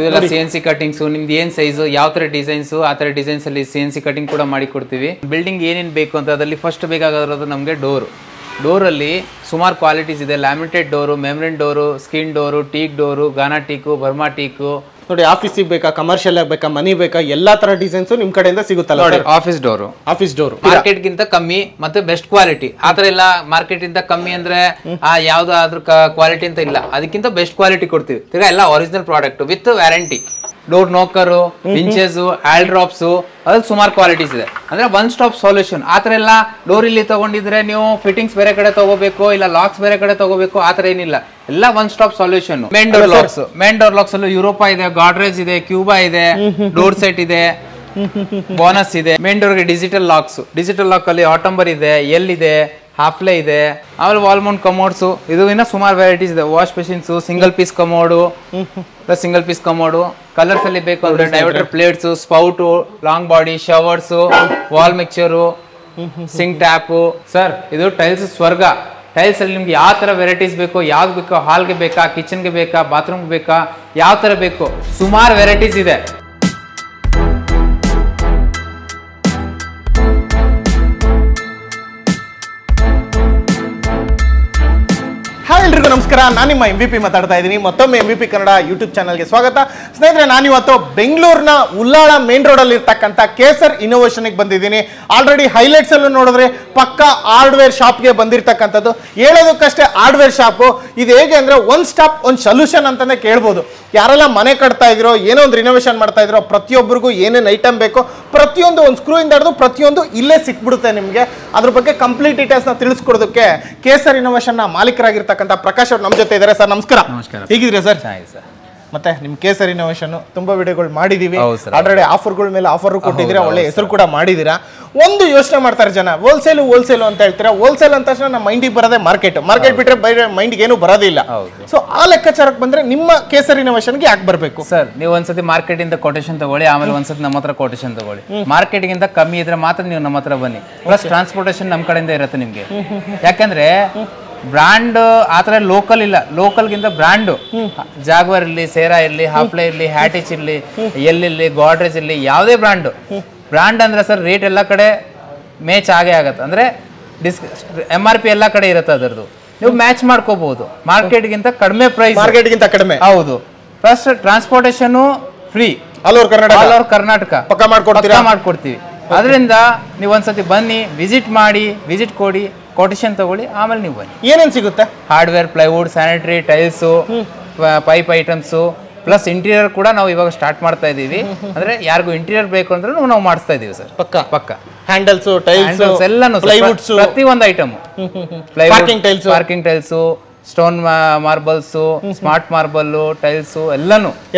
ಇದೆಲ್ಲ CNC cuttings ನಿಮ್ದು ಏನ್ ಸೈಜ್ ಯಾವ ತರ ಡಿಸೈನ್ಸ್ ಆ ತರ ಡಿಸೈನ್ಸ್ ಅಲ್ಲಿ CNC ಕಟಿಂಗ್ ಕೂಡ ಮಾಡಿ ಕೊಡ್ತೀವಿ. ಬಿಲ್ಡಿಂಗ್ ಏನೇನ್ ಬೇಕು ಅಂತ ಅದರಲ್ಲಿ ಫಸ್ಟ್ ಬೇಕಾಗಿರೋದು ನಮಗೆ ಡೋರ್ ಅಲ್ಲಿ ಸುಮಾರು ಕ್ವಾಲಿಟೀಸ್ ಇದೆ. Laminated door, membrane door, skin door, teak door, Ghana teak, Burma teak. ನೋಡಿ ಆಫೀಸಿಗೆ ಬೇಕಾ, ಕಮರ್ಷಿಯಲ್ ಬೇಕಾ, ಮನಿ ಬೇಕಾ, ಎಲ್ಲಾ ತರ ಡಿಸೈನ್ಸ್ ನಿಮ್ ಕಡೆಯಿಂದ ಸಿಗುತ್ತಲ್ಲ. ನೋಡಿ ಆಫೀಸ್ ಡೋರ್ ಮಾರ್ಕೆಟ್ ಗಿಂತ ಕಮ್ಮಿ ಮತ್ತೆ ಬೆಸ್ಟ್ ಕ್ವಾಲಿಟಿ. ಆತರ ಎಲ್ಲ ಮಾರ್ಕೆಟ್ ಇಂದ ಕಮ್ಮಿ ಅಂದ್ರೆ ಯಾವ್ದಾದ್ರು ಕ್ವಾಲಿಟಿ ಅಂತ ಇಲ್ಲ, ಅದಕ್ಕಿಂತ ಬೆಸ್ಟ್ ಕ್ವಾಲಿಟಿ ಕೊಡ್ತೀವಿ. ತಿರ್ಗಾ ಎಲ್ಲ original product with warranty. Door knocker, inches, all drops, ಅದ್ರಲ್ಲಿ ಸುಮಾರು ಕ್ವಾಲಿಟೀಸ್ ಇದೆ. ಅಂದ್ರೆ ಒನ್ ಸ್ಟಾಪ್ ಸೊಲ್ಯೂಷನ್. ಆತರ ಎಲ್ಲ ಡೋರ್ ಇಲ್ಲಿ ತಗೊಂಡಿದ್ರೆ ನೀವು ಫಿಟ್ಟಿಂಗ್ಸ್ ಬೇರೆ ಕಡೆ ತಗೋಬೇಕು, ಇಲ್ಲ ಲಾಕ್ಸ್ ಬೇರೆ ಕಡೆ ತಗೋಬೇಕು, ಆತರ ಏನಿಲ್ಲ. ಎಲ್ಲ one stop solution. Main door locks ಅಲ್ಲೂ ಯುರೋಪಾ ಇದೆ, ಗಾಡ್ರೇಜ್ ಇದೆ, ಕ್ಯೂಬಾ ಇದೆ, ಡೋರ್ ಸೆಟ್ ಇದೆ, ಬೋನಸ್ ಇದೆ. ಮೇನ್ ಡೋರ್ಗೆ ಡಿಜಿಟಲ್ ಲಾಕ್ ಅಲ್ಲಿ ಆಟಂಬರ್ ಇದೆ, ಎಲ್ ಇದೆ, ಹಾಫ್ಲೆ ಇದೆ. ಆಮೇಲೆ ವಾಲ್ ಮೌಂಟ್ ಕಮೋಡ್ಸ್, ಇದು ಇನ್ನ ಸುಮಾರು ವೆರೈಟೀಸ್ ಇದೆ. Wash machines, single piece commode, colours ಅಲ್ಲಿ ಬೇಕು ಅಂದ್ರೆ diverter plates, spout, long body, showers, wall mixture, sink tap. Sir ಇದು ಟೈಲ್ಸ್ ಸ್ವರ್ಗ. ಟೈಲ್ಸ್ ಅಲ್ಲಿ ನಿಮ್ಗೆ ಯಾವ ತರ ವೆರೈಟೀಸ್ ಬೇಕು, ಯಾವ್ದು ಬೇಕು, ಹಾಲ್ಗೆ ಬೇಕಾ, ಕಿಚನ್ಗೆ ಬೇಕಾ, ಬಾತ್ರೂಮ್ಗೆ ಬೇಕಾ, ಯಾವ ತರ ಬೇಕು, ಸುಮಾರು ವೆರೈಟೀಸ್ ಇದೆ. ಎಲ್ರಿಗೂ ನಮಸ್ಕಾರ, ನಾನು ನಿಮ್ಮ MVP ಮಾತಾಡ್ತಾ ಇದ್ದೀನಿ. ಮತ್ತೊಮ್ಮೆ MVP ಕನ್ನಡ ಯೂಟ್ಯೂಬ್ ಚಾನಲ್ಗೆ ಸ್ವಾಗತ. ಸ್ನೇಹಿತರೆ, ನಾನಿವತ್ತು ಬೆಂಗಳೂರಿನ ಉಲ್ಲಾಳ ಮೇನ್ ರೋಡಲ್ಲಿ ಇರ್ತಕ್ಕಂಥ ಕೇಸರ್ ಇನ್ನೋವೇಷನ್ಗೆ ಬಂದಿದ್ದೀನಿ. ಆಲ್ರೆಡಿ ಹೈಲೈಟ್ಸ್ ಅಲ್ಲೂ ನೋಡಿದ್ರೆ ಪಕ್ಕ ಹಾರ್ಡ್ವೇರ್ ಶಾಪ್ಗೆ ಬಂದಿರತಕ್ಕಂಥದ್ದು. ಹೇಳೋದಕ್ಕಷ್ಟೇ ಹಾರ್ಡ್ವೇರ್ ಶಾಪು. ಇದು ಹೇಗೆ ಅಂದರೆ ಒನ್ ಸ್ಟಾಪ್ ಒಂದು ಸೊಲ್ಯೂಷನ್ ಅಂತಲೇ ಕೇಳ್ಬೋದು. ಯಾರೆಲ್ಲ ಮನೆ ಕಟ್ತಾ ಇದ್ರೋ, ಏನೋ ಒಂದು ರಿನೋವೇಷನ್ ಮಾಡ್ತಾ ಇದ್ರೋ, ಪ್ರತಿಯೊಬ್ಬರಿಗೂ ಏನೇನು ಐಟಮ್ ಬೇಕು ಪ್ರತಿಯೊಂದು ಒಂದು ಸ್ಕ್ರೂ ಇಂದ ಹಿಡಿದು ಪ್ರತಿಯೊಂದು ಇಲ್ಲೇ ಸಿಕ್ಬಿಡುತ್ತೆ ನಿಮಗೆ. ಅದ್ರ ಬಗ್ಗೆ ಕಂಪ್ಲೀಟ್ ಡೀಟೇಲ್ಸ್ನ ತಿಳಿಸ್ಕೊಡೋದಕ್ಕೆ ಕೇಸರ್ ಇನ್ನೋವೇಷನ್ನ ಮಾಲೀಕರಾಗಿರ್ತಕ್ಕಂಥ ಪ್ರಕಾಶ್ ಅವರು ನಮ್ಮ ಜೊತೆ ಇದ್ದಾರೆ. ಸರ್ ನಮಸ್ಕಾರ. ಹೇಗಿದ್ದೀರಾ ಸರ್? ಮತ್ತೆ ನಿಮ್ ಕೇಸರ್ ಇನ್ನೋವೇಷನ್ ತುಂಬಾ ವಿಡಿಯೋಗಳು ಮಾಡಿದೀವಿ. ಆಲ್ರೆಡಿ ಆಫರ್ಗಳ ಮೇಲೆ ಆಫರ್ ಕೊಟ್ಟಿದ್ದೀರಾ, ಒಳ್ಳೆ ಹೆಸರು ಕೂಡ ಮಾಡಿದೀರಾ. ಒಂದು ಯೋಚನೆ ಮಾಡ್ತಾರೆ ಜನ, ಹೋಲ್ಸೇಲ್ ಅಂತ ಹೇಳ್ತೀರಾ. ಹೋಲ್ಸೇಲ್ ಅಂತ ತಕ್ಷಣ ನಮ್ಮ ಮೈಂಡಿಗೆ ಬರೋದೇ ಮಾರ್ಕೆಟ್ ಬಿಟ್ರೆ ಬೇರೆ ಮೈಂಡಿಗೆ ಏನು ಬರೋದಿಲ್ಲ. ಸೊ ಆ ಲೆಕ್ಕಾಚಾರಕ್ಕೆ ಬಂದ್ರೆ ನಿಮ್ಮ ಕೇಸರ್ ಇನ್ನೋವೇಷನ್ಗೆ ಯಾಕೆ ಬರಬೇಕು ಸರ್? ನೀವು ಒಂದ್ಸತಿ ಮಾರ್ಕೆಟ್ ಇಂದ ಕೊಟೇಶನ್ ತಗೊಳ್ಳಿ, ಆಮೇಲೆ ಒಂದ್ಸತಿ ನಮ್ಮ ಹತ್ರ ಕೊಟೇಶನ್ ತಗೊಳ್ಳಿ. ಮಾರ್ಕೆಟ್ ಗಿಂತ ಕಮ್ಮಿ ಇದ್ರೆ ಮಾತ್ರ ನೀವು ನಮ್ಮ ಹತ್ರ ಬನ್ನಿ. ಪ್ಲಸ್ ಟ್ರಾನ್ಸ್ಪೋರ್ಟೇಷನ್ ನಮ್ಮ ಕಡೆಯಿಂದ ಇರುತ್ತೆ ನಿಮ್ಗೆ. ಯಾಕಂದ್ರೆ ಬ್ರ್ಯಾಂಡ್ ಆತರ ಲೋಕಲ್ ಇಲ್ಲ, ಲೋಕಲ್ಗಿಂತ ಬ್ರ್ಯಾಂಡು ಜಾಗ್ವರ್ ಇರ್ಲಿ, ಸೇರಾ ಇರ್ಲಿ, ಹಾಫ್ಲೆ ಇರ್ಲಿ, ಹ್ಯಾಟಿಚ್ ಇರ್ಲಿ, ಎಲ್ಲಿರ್ಲಿ, ಗಾಡ್ರೇಜ್ ಇರ್ಲಿ, ಯಾವುದೇ ಬ್ರ್ಯಾಂಡ್ ಅಂದ್ರೆ ಸರ್ ರೇಟ್ ಎಲ್ಲ ಕಡೆ ಮ್ಯಾಚ್ ಆಗೇ ಆಗತ್ತೆ. ಅಂದ್ರೆ MRP ಎಲ್ಲ ಕಡೆ ಇರುತ್ತೆ, ಅದರದ್ದು ನೀವು ಮ್ಯಾಚ್ ಮಾಡ್ಕೋಬಹುದು. ಮಾರ್ಕೆಟ್ಗಿಂತ ಕಡಿಮೆ ಪ್ರೈಸ್, ಕಡಿಮೆ. ಹೌದು. Plus transportation free all over Karnataka ಪಕ್ಕ ಮಾಡ್ಕೊಡ್ತೀವಿ. ಅದರಿಂದ ನೀವು ಒಂದ್ಸತಿ ಬನ್ನಿ, ವಿಸಿಟ್ ಕೊಡಿ, ಕೊಟೇಶನ್ ತಗೊಳ್ಳಿ, ಆಮೇಲೆ ನೀವು ಬನ್ನಿ. ಏನೇನು ಸಿಗುತ್ತೆ? Hardware, plywood, sanitary, tiles, pipe items, plus interior ಕೂಡ ನಾವು ಇವಾಗ ಸ್ಟಾರ್ಟ್ ಮಾಡ್ತಾ ಇದೀವಿ. ಅಂದ್ರೆ ಯಾರಿಗೂ ಇಂಟೀರಿಯರ್ ಬೇಕು ಅಂದ್ರೆ ನಾವು ಮಾಡಿಸ್ತಾ ಇದೀವಿ ಸರ್. ಪಕ್ಕ ಹ್ಯಾಂಡಲ್ಸ್, ಟೈಲ್ಸ್ ಎಲ್ಲಾನು, ಪ್ಲೈವುಡ್ಸ್, ಪ್ರತಿ ಒಂದು item, parking tiles, stone marbles, smart marble, tiles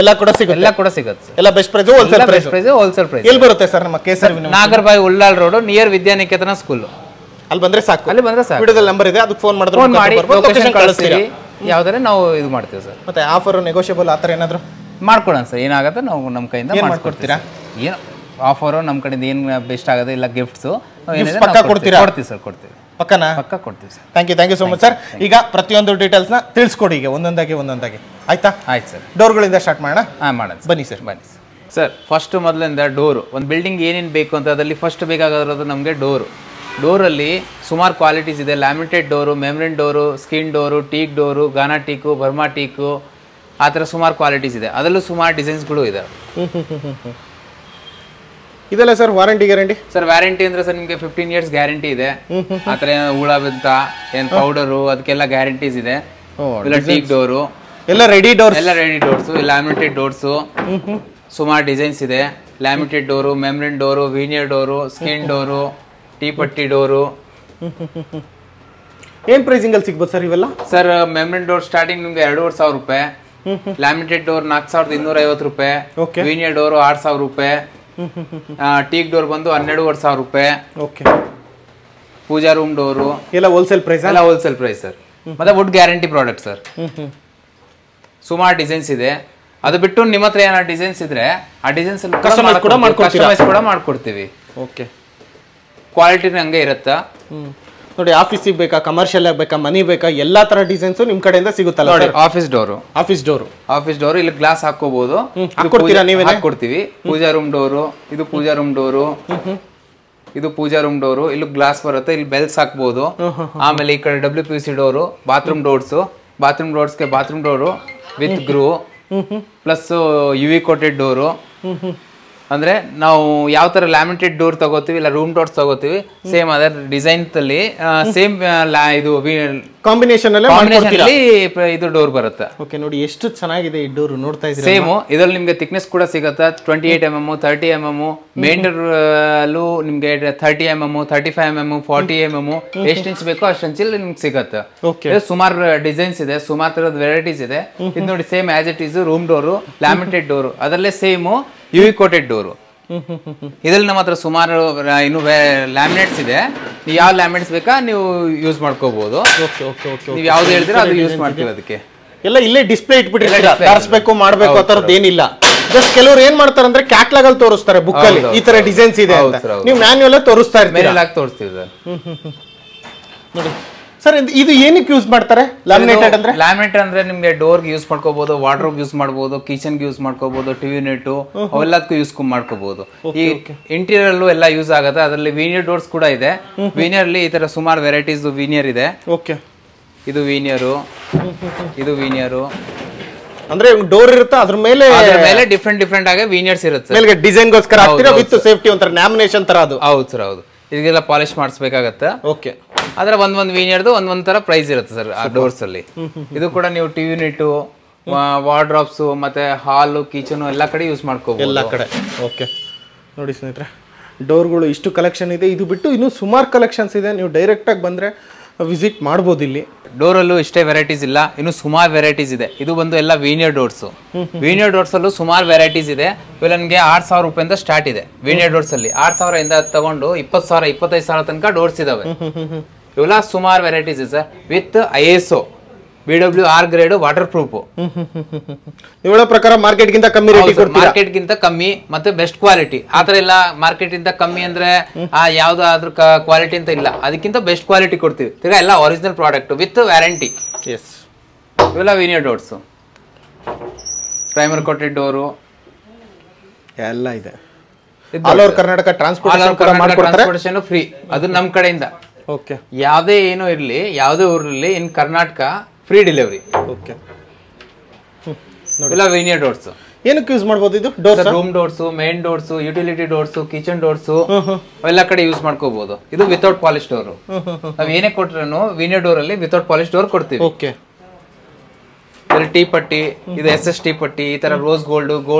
ಎಲ್ಲ ಕೂಡ ಸಿಗುತ್ತೆ. ಎಲ್ಲ ಬೆಸ್ಟ್ ಪ್ರೈಸ್, ಹೋಲ್ಸೇಲ್ ಪ್ರೈಸ್. ಎಲ್ಲಿ ಬರುತ್ತೆ ಸರ್ ನಮ್ಮ Kesar? Nagarbhavi, Ullal road, near Vidyaniketan school. ಅಲ್ಲಿ ಬಂದ್ರೆ ಸಾಕು. ವಿಡಿಯೋದಲ್ಲಿ ನಂಬರ್ ಇದೆ, ಅದಕ್ಕೆ ಫೋನ್ ಮಾಡಿದ್ರೆ ಕಳಿಸ್ತೀವಿ. ಯಾವ್ದಾರೆ ನಾವು ಇದು ಮಾಡ್ತೀವಿ ಸರ್. ಮತ್ತೆ ಆಫರ್ ನೆಗೋಷಿಯಬಲ್ ಆತರ ಏನಾದ್ರು ಮಾಡ್ಕೊಡೋಣ ಸರ್. ಏನಾಗುತ್ತೆ ನಾವು ನಮ್ಮ ಕೈಯಿಂದ ಮಾಡ್ಕೊಡ್ತೀರಾ? ಏನು ಆಫರ್ ನಮ್ಮ ಕಡೆಯಿಂದ ಏನು ಬೆಸ್ಟ್ ಆಗೋದು, ಇಲ್ಲ ಗಿಫ್ಟ್ಸ್ ಕೊಡ್ತೀವಿ ಸರ್. ಕೊಡ್ತೀವಿ, ಪಕ್ಕ ಕೊಡ್ತೀವಿ sir. Thank you so much sir. ಈಗ ಪ್ರತಿಯೊಂದು ಡೀಟೇಲ್ಸ್ ನ ತಿಳಿಸ್ಕೊಡಿ, ಈಗ ಒಂದೊಂದಾಗಿ ಆಯ್ತಾ? ಆಯ್ತು ಸರ್. ಡೋರ್ಗಳಿಂದ ಸ್ಟಾರ್ಟ್ ಮಾಡೋಣ. ಮಾಡೋಣ, ಬನ್ನಿ ಸರ್. ಸರ್ ಫಸ್ಟ್ ಮೊದಲಿಂದ ಡೋರು. ಒಂದು ಬಿಲ್ಡಿಂಗ್ ಏನೇನು ಬೇಕು ಅಂತ ಅದರಲ್ಲಿ ಫಸ್ಟ್ ಬೇಕಾಗಿರೋದು ನಮಗೆ ಡೋರಲ್ಲಿ ಸುಮಾರು ಕ್ವಾಲಿಟೀಸ್ ಇದೆ. Laminated door, membrane door, skin door, teak door, Ghana teak, Burma teak, ಆ ಥರ ಸುಮಾರು ಕ್ವಾಲಿಟೀಸ್ ಇದೆ. ಅದರಲ್ಲೂ ಸುಮಾರು ಡಿಸೈನ್ಸ್ಗಳು ಇದೆ. ಇದೆಲ್ಲ sir warranty guarantee? Sir warranty ಅಂದ್ರೆ ಸರ್ ನಿಮಗೆ 15 years ಗ್ಯಾರಂಟಿ ಇದೆ. ಆ ಥರ ಹುಳ ಬಿದ್ದ ಏನು ಪೌಡರು ಅದಕ್ಕೆಲ್ಲ ಗ್ಯಾರಂಟೀಸ್ ಇದೆ. ಇಲ್ಲ ಟೀಕ್ ಡೋರು ಎಲ್ಲ ರೆಡಿ ಡೋರ್ಸು, ಲ್ಯಾಮಿನೇಟೆಡ್ ಡೋರ್ಸು, ಸುಮಾರು ಡಿಸೈನ್ಸ್ ಇದೆ. Laminated door, membrane door, veneer door, skin door, tea ಪಟ್ಟಿ ಡೋರು. ಏನ್ ಪ್ರೈಸಿಂಗ್ ಅಲ್ಲಿ ಸಿಗ್ಬೋದು ಸರ್ ಇವೆಲ್ಲ? ಸರ್ ಮೆಮ್ಬ್ರೇನ್ ಡೋರ್ ಸ್ಟಾರ್ಟಿಂಗ್ ನಿಮ್ಗೆ 2,500 ರೂಪಾಯಿ, ಲ್ಯಾಮಿನೇಟೆಡ್ ಡೋರ್ 4,250 ರೂಪಾಯಿ, ವೀನಿಯರ್ ಡೋರ್ 6,000 ರೂಪಾಯಿ, ಟೀಕ್ ಡೋರ್ ಬಂದು 12,500 ರೂಪಾಯಿ, ಪೂಜಾ ರೂಮ್ ಡೋರು ಎಲ್ಲ ಹೋಲ್ಸೇಲ್ ಪ್ರೈಸ್ ಸರ್. ಮತ್ತೆ ವುಡ್ ಗ್ಯಾರಂಟಿ ಪ್ರಾಡಕ್ಟ್ ಸರ್. ಸುಮಾರು ಡಿಸೈನ್ಸ್ ಇದೆ. ಅದು ಬಿಟ್ಟು ನಿಮ್ಮ ಹತ್ರ ಏನಾದ್ರು ಡಿಸೈನ್ಸ್ ಇದ್ರೆ ಆ ಡಿಸೈನ್ಸ್ ಕಸ್ಟಮೈಸ್ ಕೂಡ ಮಾಡ್ಕೊಡ್ತೀವಿ. ಕ್ವಾಲಿಟಿ ಹಂಗೆ ಇರುತ್ತಾ. ನೋಡಿ ಆಫೀಸಿಗೆ ಬೇಕಾ, ಕಮರ್ಷಿಯಲ್ ಬೇಕಾ, ಮನಿ ಬೇಕಾ, ಎಲ್ಲಾ ತರ ಡಿಸೈನ್ಸ್ ನಿಮ್ ಕಡೆಯಿಂದ ಸಿಗುತ್ತಲ್ಲ. ಆಫೀಸ್ ಡೋರು ಇಲ್ಲಿ ಗ್ಲಾಸ್ ಹಾಕೋಬಹುದು, ಹಾಕೊಡ್ತೀವಿ. ಪೂಜಾ ರೂಮ್ ಡೋರು, ಇದು ಪೂಜಾ ರೂಮ್ ಡೋರು, ಇದು ಪೂಜಾ ರೂಮ್ ಡೋರು. ಇಲ್ಲಿ ಗ್ಲಾಸ್ ಬರುತ್ತೆ, ಇಲ್ಲಿ ಬೆಲ್ಸ್ ಹಾಕ್ಬಹುದು. ಆಮೇಲೆ ಈ ಕಡೆ WPC ಡೋರು, ಬಾತ್ರೂಮ್ ಡೋರ್ಸ್ಗೆ bathroom door with groove plus UV coated door. ಅಂದ್ರೆ ನಾವು ಯಾವ ತರ ಲ್ಯಾಮಿನೇಟೆಡ್ ಡೋರ್ ತಗೋತೀವಿ ಇಲ್ಲ ರೂಮ್ ಡೋರ್ಸ್ ತಗೋತೀವಿ, ಸೇಮ್ ಅದರ ಡಿಸೈನ್ ಅಲ್ಲಿ ಸೇಮ್ ಇದು ಕಾಂಬಿನೇಷನ್ ಅಲ್ಲಿ ಇದು ಡೋರ್ ಬರುತ್ತೆ. ಓಕೆ, ನೋಡಿ ಎಷ್ಟು ಚೆನ್ನಾಗಿದೆ ಈ ಡೋರ್, ನೋಡ್ತಾ ಇದ್ದೀರಾ. ಸೇಮ್ ಇದ್ರಲ್ಲಿ ನಿಮ್ಗೆ ಥಿಕ್ನೆಸ್ ಕೂಡ ಸಿಗುತ್ತೆ. 28 mm, 30 mm, ಮೇನ್ ಡೋರ್ ಅಲ್ಲೂ ನಿಮ್ಗೆ 30 mm, 35 mm, 40 mm ಎಷ್ಟು ಇಂಚ್ ಬೇಕೋ ಅಷ್ಟು ಇಂಚಲ್ಲಿ ನಿಮ್ಗೆ ಸಿಗುತ್ತೆ. ಸುಮಾರು ಡಿಸೈನ್ಸ್ ಇದೆ, ಸುಮಾರು ತರದ ವೆರೈಟೀಸ್ ಇದೆ. ಇದು ನೋಡಿ same as it is room door, laminated door, ಅದರಲ್ಲೇ ಸೇಮ್ UV ಕೋಟೆಡ್ ಡೋರು. ಇದ್ರಲ್ಲಿ ನಮ್ಮ ಹತ್ರ ಸುಮಾರು ಇನ್ನು ಲ್ಯಾಮಿನೇಟ್ಸ್ ಇದೆ. ನೀವು ಯಾವ ಲ್ಯಾಮಿನೇಟ್ಸ್ ಬೇಕಾ ನೀವು ಯೂಸ್ ಮಾಡ್ಕೋಬಹುದು. ನೀವು ಯಾವ್ದು ಹೇಳ್ತೀರಾ ಅದು ಯೂಸ್ ಮಾಡ್ತೀವಿ. ಅದಕ್ಕೆ ಎಲ್ಲ ಇಲ್ಲೇ ಡಿಸ್ಪ್ಲೇ ಇಟ್ಬಿಟ್ಟಿರ್ತೀರಾ, ತರಿಸ್ಬೇಕು ಮಾಡ್ಬೇಕು ಆ ಥರದ್ದು ಏನಿಲ್ಲ. ಜಸ್ಟ್ ಕೆಲವರು ಏನ್ ಮಾಡ್ತಾರೆ ಅಂದ್ರೆ ಕ್ಯಾಟ್ಲಾಗ್ ಅಲ್ಲಿ ತೋರಿಸ್ತಾರೆ, ಬುಕ್ ಅಲ್ಲಿ ಈ ತರ ಡಿಸೈನ್ಸ್ ಇದೆ ಅಂತ, ನೀವು ಮ್ಯಾನ್ಯುಯಲ್ ತೋರಿಸ್ತಾ ಇರ್ತೀರಾ. ತೋರಿಸ್ತೀವಿ ನೋಡಿ ಸರ್, ಇದು ಏನಕ್ಕೆ ಯೂಸ್ ಮಾಡ್ತಾರೆ? ಲ್ಯಾಮಿನೇಟ್ ಅಂದ್ರೆ ನಿಮ್ಗೆ ಡೋರ್ ಯೂಸ್ ಮಾಡ್ಕೋಬಹುದು, ವಾರ್ಡ್ರೋಬ್ ಯೂಸ್ ಮಾಡಬಹುದು, ಕಿಚನ್ ಯೂಸ್ ಮಾಡ್ಕೋಬಹುದು, ಟಿವಿ ಯೂನಿಟ್ ಅವೆಲ್ಲದಕ್ಕೂ ಯೂಸ್ ಮಾಡ್ಕೋಬಹುದು. ಈ ಇಂಟೀರಿಯರ್ ಅಲ್ಲೂ ಎಲ್ಲ ಯೂಸ್ ಆಗುತ್ತೆ. ಅದರಲ್ಲಿ ವೀನಿಯರ್ ಡೋರ್ಸ್ ಕೂಡ ಇದೆ. ವೀನಿಯರ್ ಅಲ್ಲಿ ಈ ತರ ಸುಮಾರು ವೆರೈಟೀಸ್ ವೀನಿಯರ್ ಇದೆ. ಓಕೆ, ಇದು ವೀನಿಯರು, ಇದು ವೀನಿಯರು. ಅಂದ್ರೆ ಡೋರ್ ಇರುತ್ತೆ, ಅದ್ರ ಮೇಲೆ ಡಿಫ್ರೆಂಟ್ ಆಗಿ ವೀನಿಯರ್ಸ್ ಇರುತ್ತೆ. ಮೇಲೆ ಡಿಸೈನ್ ಗೋಸ್ಕರ ಹಾಕ್ತೀರಾ ವಿತ್ ಸೇಫ್ಟಿ ಒಂತರ ಲ್ಯಾಮಿನೇಷನ್ ತರ ಅದು. ಹೌದು ಸರ್, ಹೌದು. ಇದಕ್ಕೆಲ್ಲ ಪಾಲಿಶ್ ಮಾಡಿಸ್ಬೇಕಾಗತ್ತೆ. ಓಕೆ, ಆದ್ರೆ ಒಂದೊಂದು ವೀನಿಯರ್ದು ಒಂದೊಂದ್ ತರ ಪ್ರೈಸ್ ಇರುತ್ತೆ ಸರ್ ಆ ಡೋರ್ಸ್ ಅಲ್ಲಿ. ಇದು ಕೂಡ ನೀವು ಟಿವಿ ಯೂನಿಟ್, ವಾರ್ಡ್ರಾಬ್ಸ್ ಮತ್ತೆ ಹಾಲು, ಕಿಚನ್ ಎಲ್ಲ ಕಡೆ ಯೂಸ್ ಮಾಡ್ಕೋಬಹುದು, ಎಲ್ಲ ಕಡೆ. ಓಕೆ, ನೋಡಿ ಸ್ನೇಹಿತರೆ, ಡೋರ್ಗಳು ಇಷ್ಟು ಕಲೆಕ್ಷನ್ ಇದೆ. ಇದು ಬಿಟ್ಟು ಇನ್ನೂ ಸುಮಾರು ಕಲೆಕ್ಷನ್ಸ್ ಇದೆ, ನೀವು ಡೈರೆಕ್ಟ್ ಆಗಿ ಬಂದ್ರೆ ವಿಸಿಟ್ ಮಾಡ್ಬೋದು. ಇಲ್ಲಿ ಡೋರಲ್ಲೂ ಇಷ್ಟೇ ವೆರೈಟೀಸ್ ಇಲ್ಲ, ಇನ್ನು ಸುಮಾರು ವೆರೈಟೀಸ್ ಇದೆ. ಇದು ಬಂದು ಎಲ್ಲ ವೀನಿಯರ್ ಡೋರ್ಸ್. ವೀನಿಯರ್ ಡೋರ್ಸ್ ಅಲ್ಲೂ ಸುಮಾರು ವೆರೈಟೀಸ್ ಇದೆ. ಇವೆಲ್ಲ ನನಗೆ 6,000 ರೂಪಾಯಿಂದ ಸ್ಟಾರ್ಟ್ ಇದೆ. ವೀನಿಯರ್ ಡೋರ್ಸ್ ಅಲ್ಲಿ 6,000 ಇಂದ ತಗೊಂಡು 20,000, 25,000 ತನಕ ಡೋರ್ಸ್ ಇದಾವೆ. ಇವೆಲ್ಲ ಸುಮಾರು ವೆರೈಟೀಸ್ ಇದೆ sir, with ISO BWR grade water proof. ಇವಳ ಪ್ರಕಾರ ಮಾರ್ಕೆಟ್ ಗಿಂತ ಕಮ್ಮಿ ರೇಟ್ ಕೊಡ್ತೀರಾ? ಮಾರ್ಕೆಟ್ ಗಿಂತ ಕಮ್ಮಿ ಮತ್ತೆ ಬೆಸ್ಟ್ ಕ್ವಾಲಿಟಿ. ಆತರ ಎಲ್ಲ ಮಾರ್ಕೆಟ್ ಇಂದ ಕಮ್ಮಿ ಅಂದ್ರೆ ಯಾವ್ದಾದ್ರು ಕ್ವಾಲಿಟಿ ಅಂತ ಇಲ್ಲ, ಅದಕ್ಕಿಂತ ಬೆಸ್ಟ್ ಕ್ವಾಲಿಟಿ ಕೊಡ್ತೀವಿ. ಈಗ ಎಲ್ಲ ಒರಿಜಿನಲ್ ಪ್ರಾಡಕ್ಟ್ ವಿತ್ ವ್ಯಾರಂಟಿ. ಇವೆಲ್ಲ veneer doors, primer coated door ಎಲ್ಲ ಇದೆ. All over Karnataka transportation free, ಅದು ನಮ್ ಕಡೆಯಿಂದ. ಓಕೆ, ಯಾವ್ದೇ ಏನೋ ಇರ್ಲಿ, ಯಾವ್ದೇ ಊರಲ್ಲಿ in Karnataka free delivery. Okay, ಇಲ್ಲ ವೀನಿಯರ್ ಡೋರ್ಸ್ ಏನಕ್ಕೆ ಯೂಸ್ ಮಾಡಬಹುದು? ಇದು doors, room doors, main doors, utility doors, kitchen doors ಎಲ್ಲ ಕಡೆ ಯೂಸ್ ಮಾಡ್ಕೋಬಹುದು. ಇದು ವಿತೌಟ್ ಪಾಲಿಶ್ ಡೋರ್. ನಾವ್ ಏನೇ ಕೊಟ್ರು ವೀನಿಯರ್ ಡೋರ್ ಅಲ್ಲಿ ವಿತೌಟ್ ಪಾಲಿಶ್ ಡೋರ್ ಕೊಡ್ತೀವಿ. ಓಕೆ, ಟೀ ಪಟ್ಟಿ, ಇದು SS ಟೀ ಪಟ್ಟಿ, ಈ ತರ ರೋಸ್ ಗೋಲ್ಡ್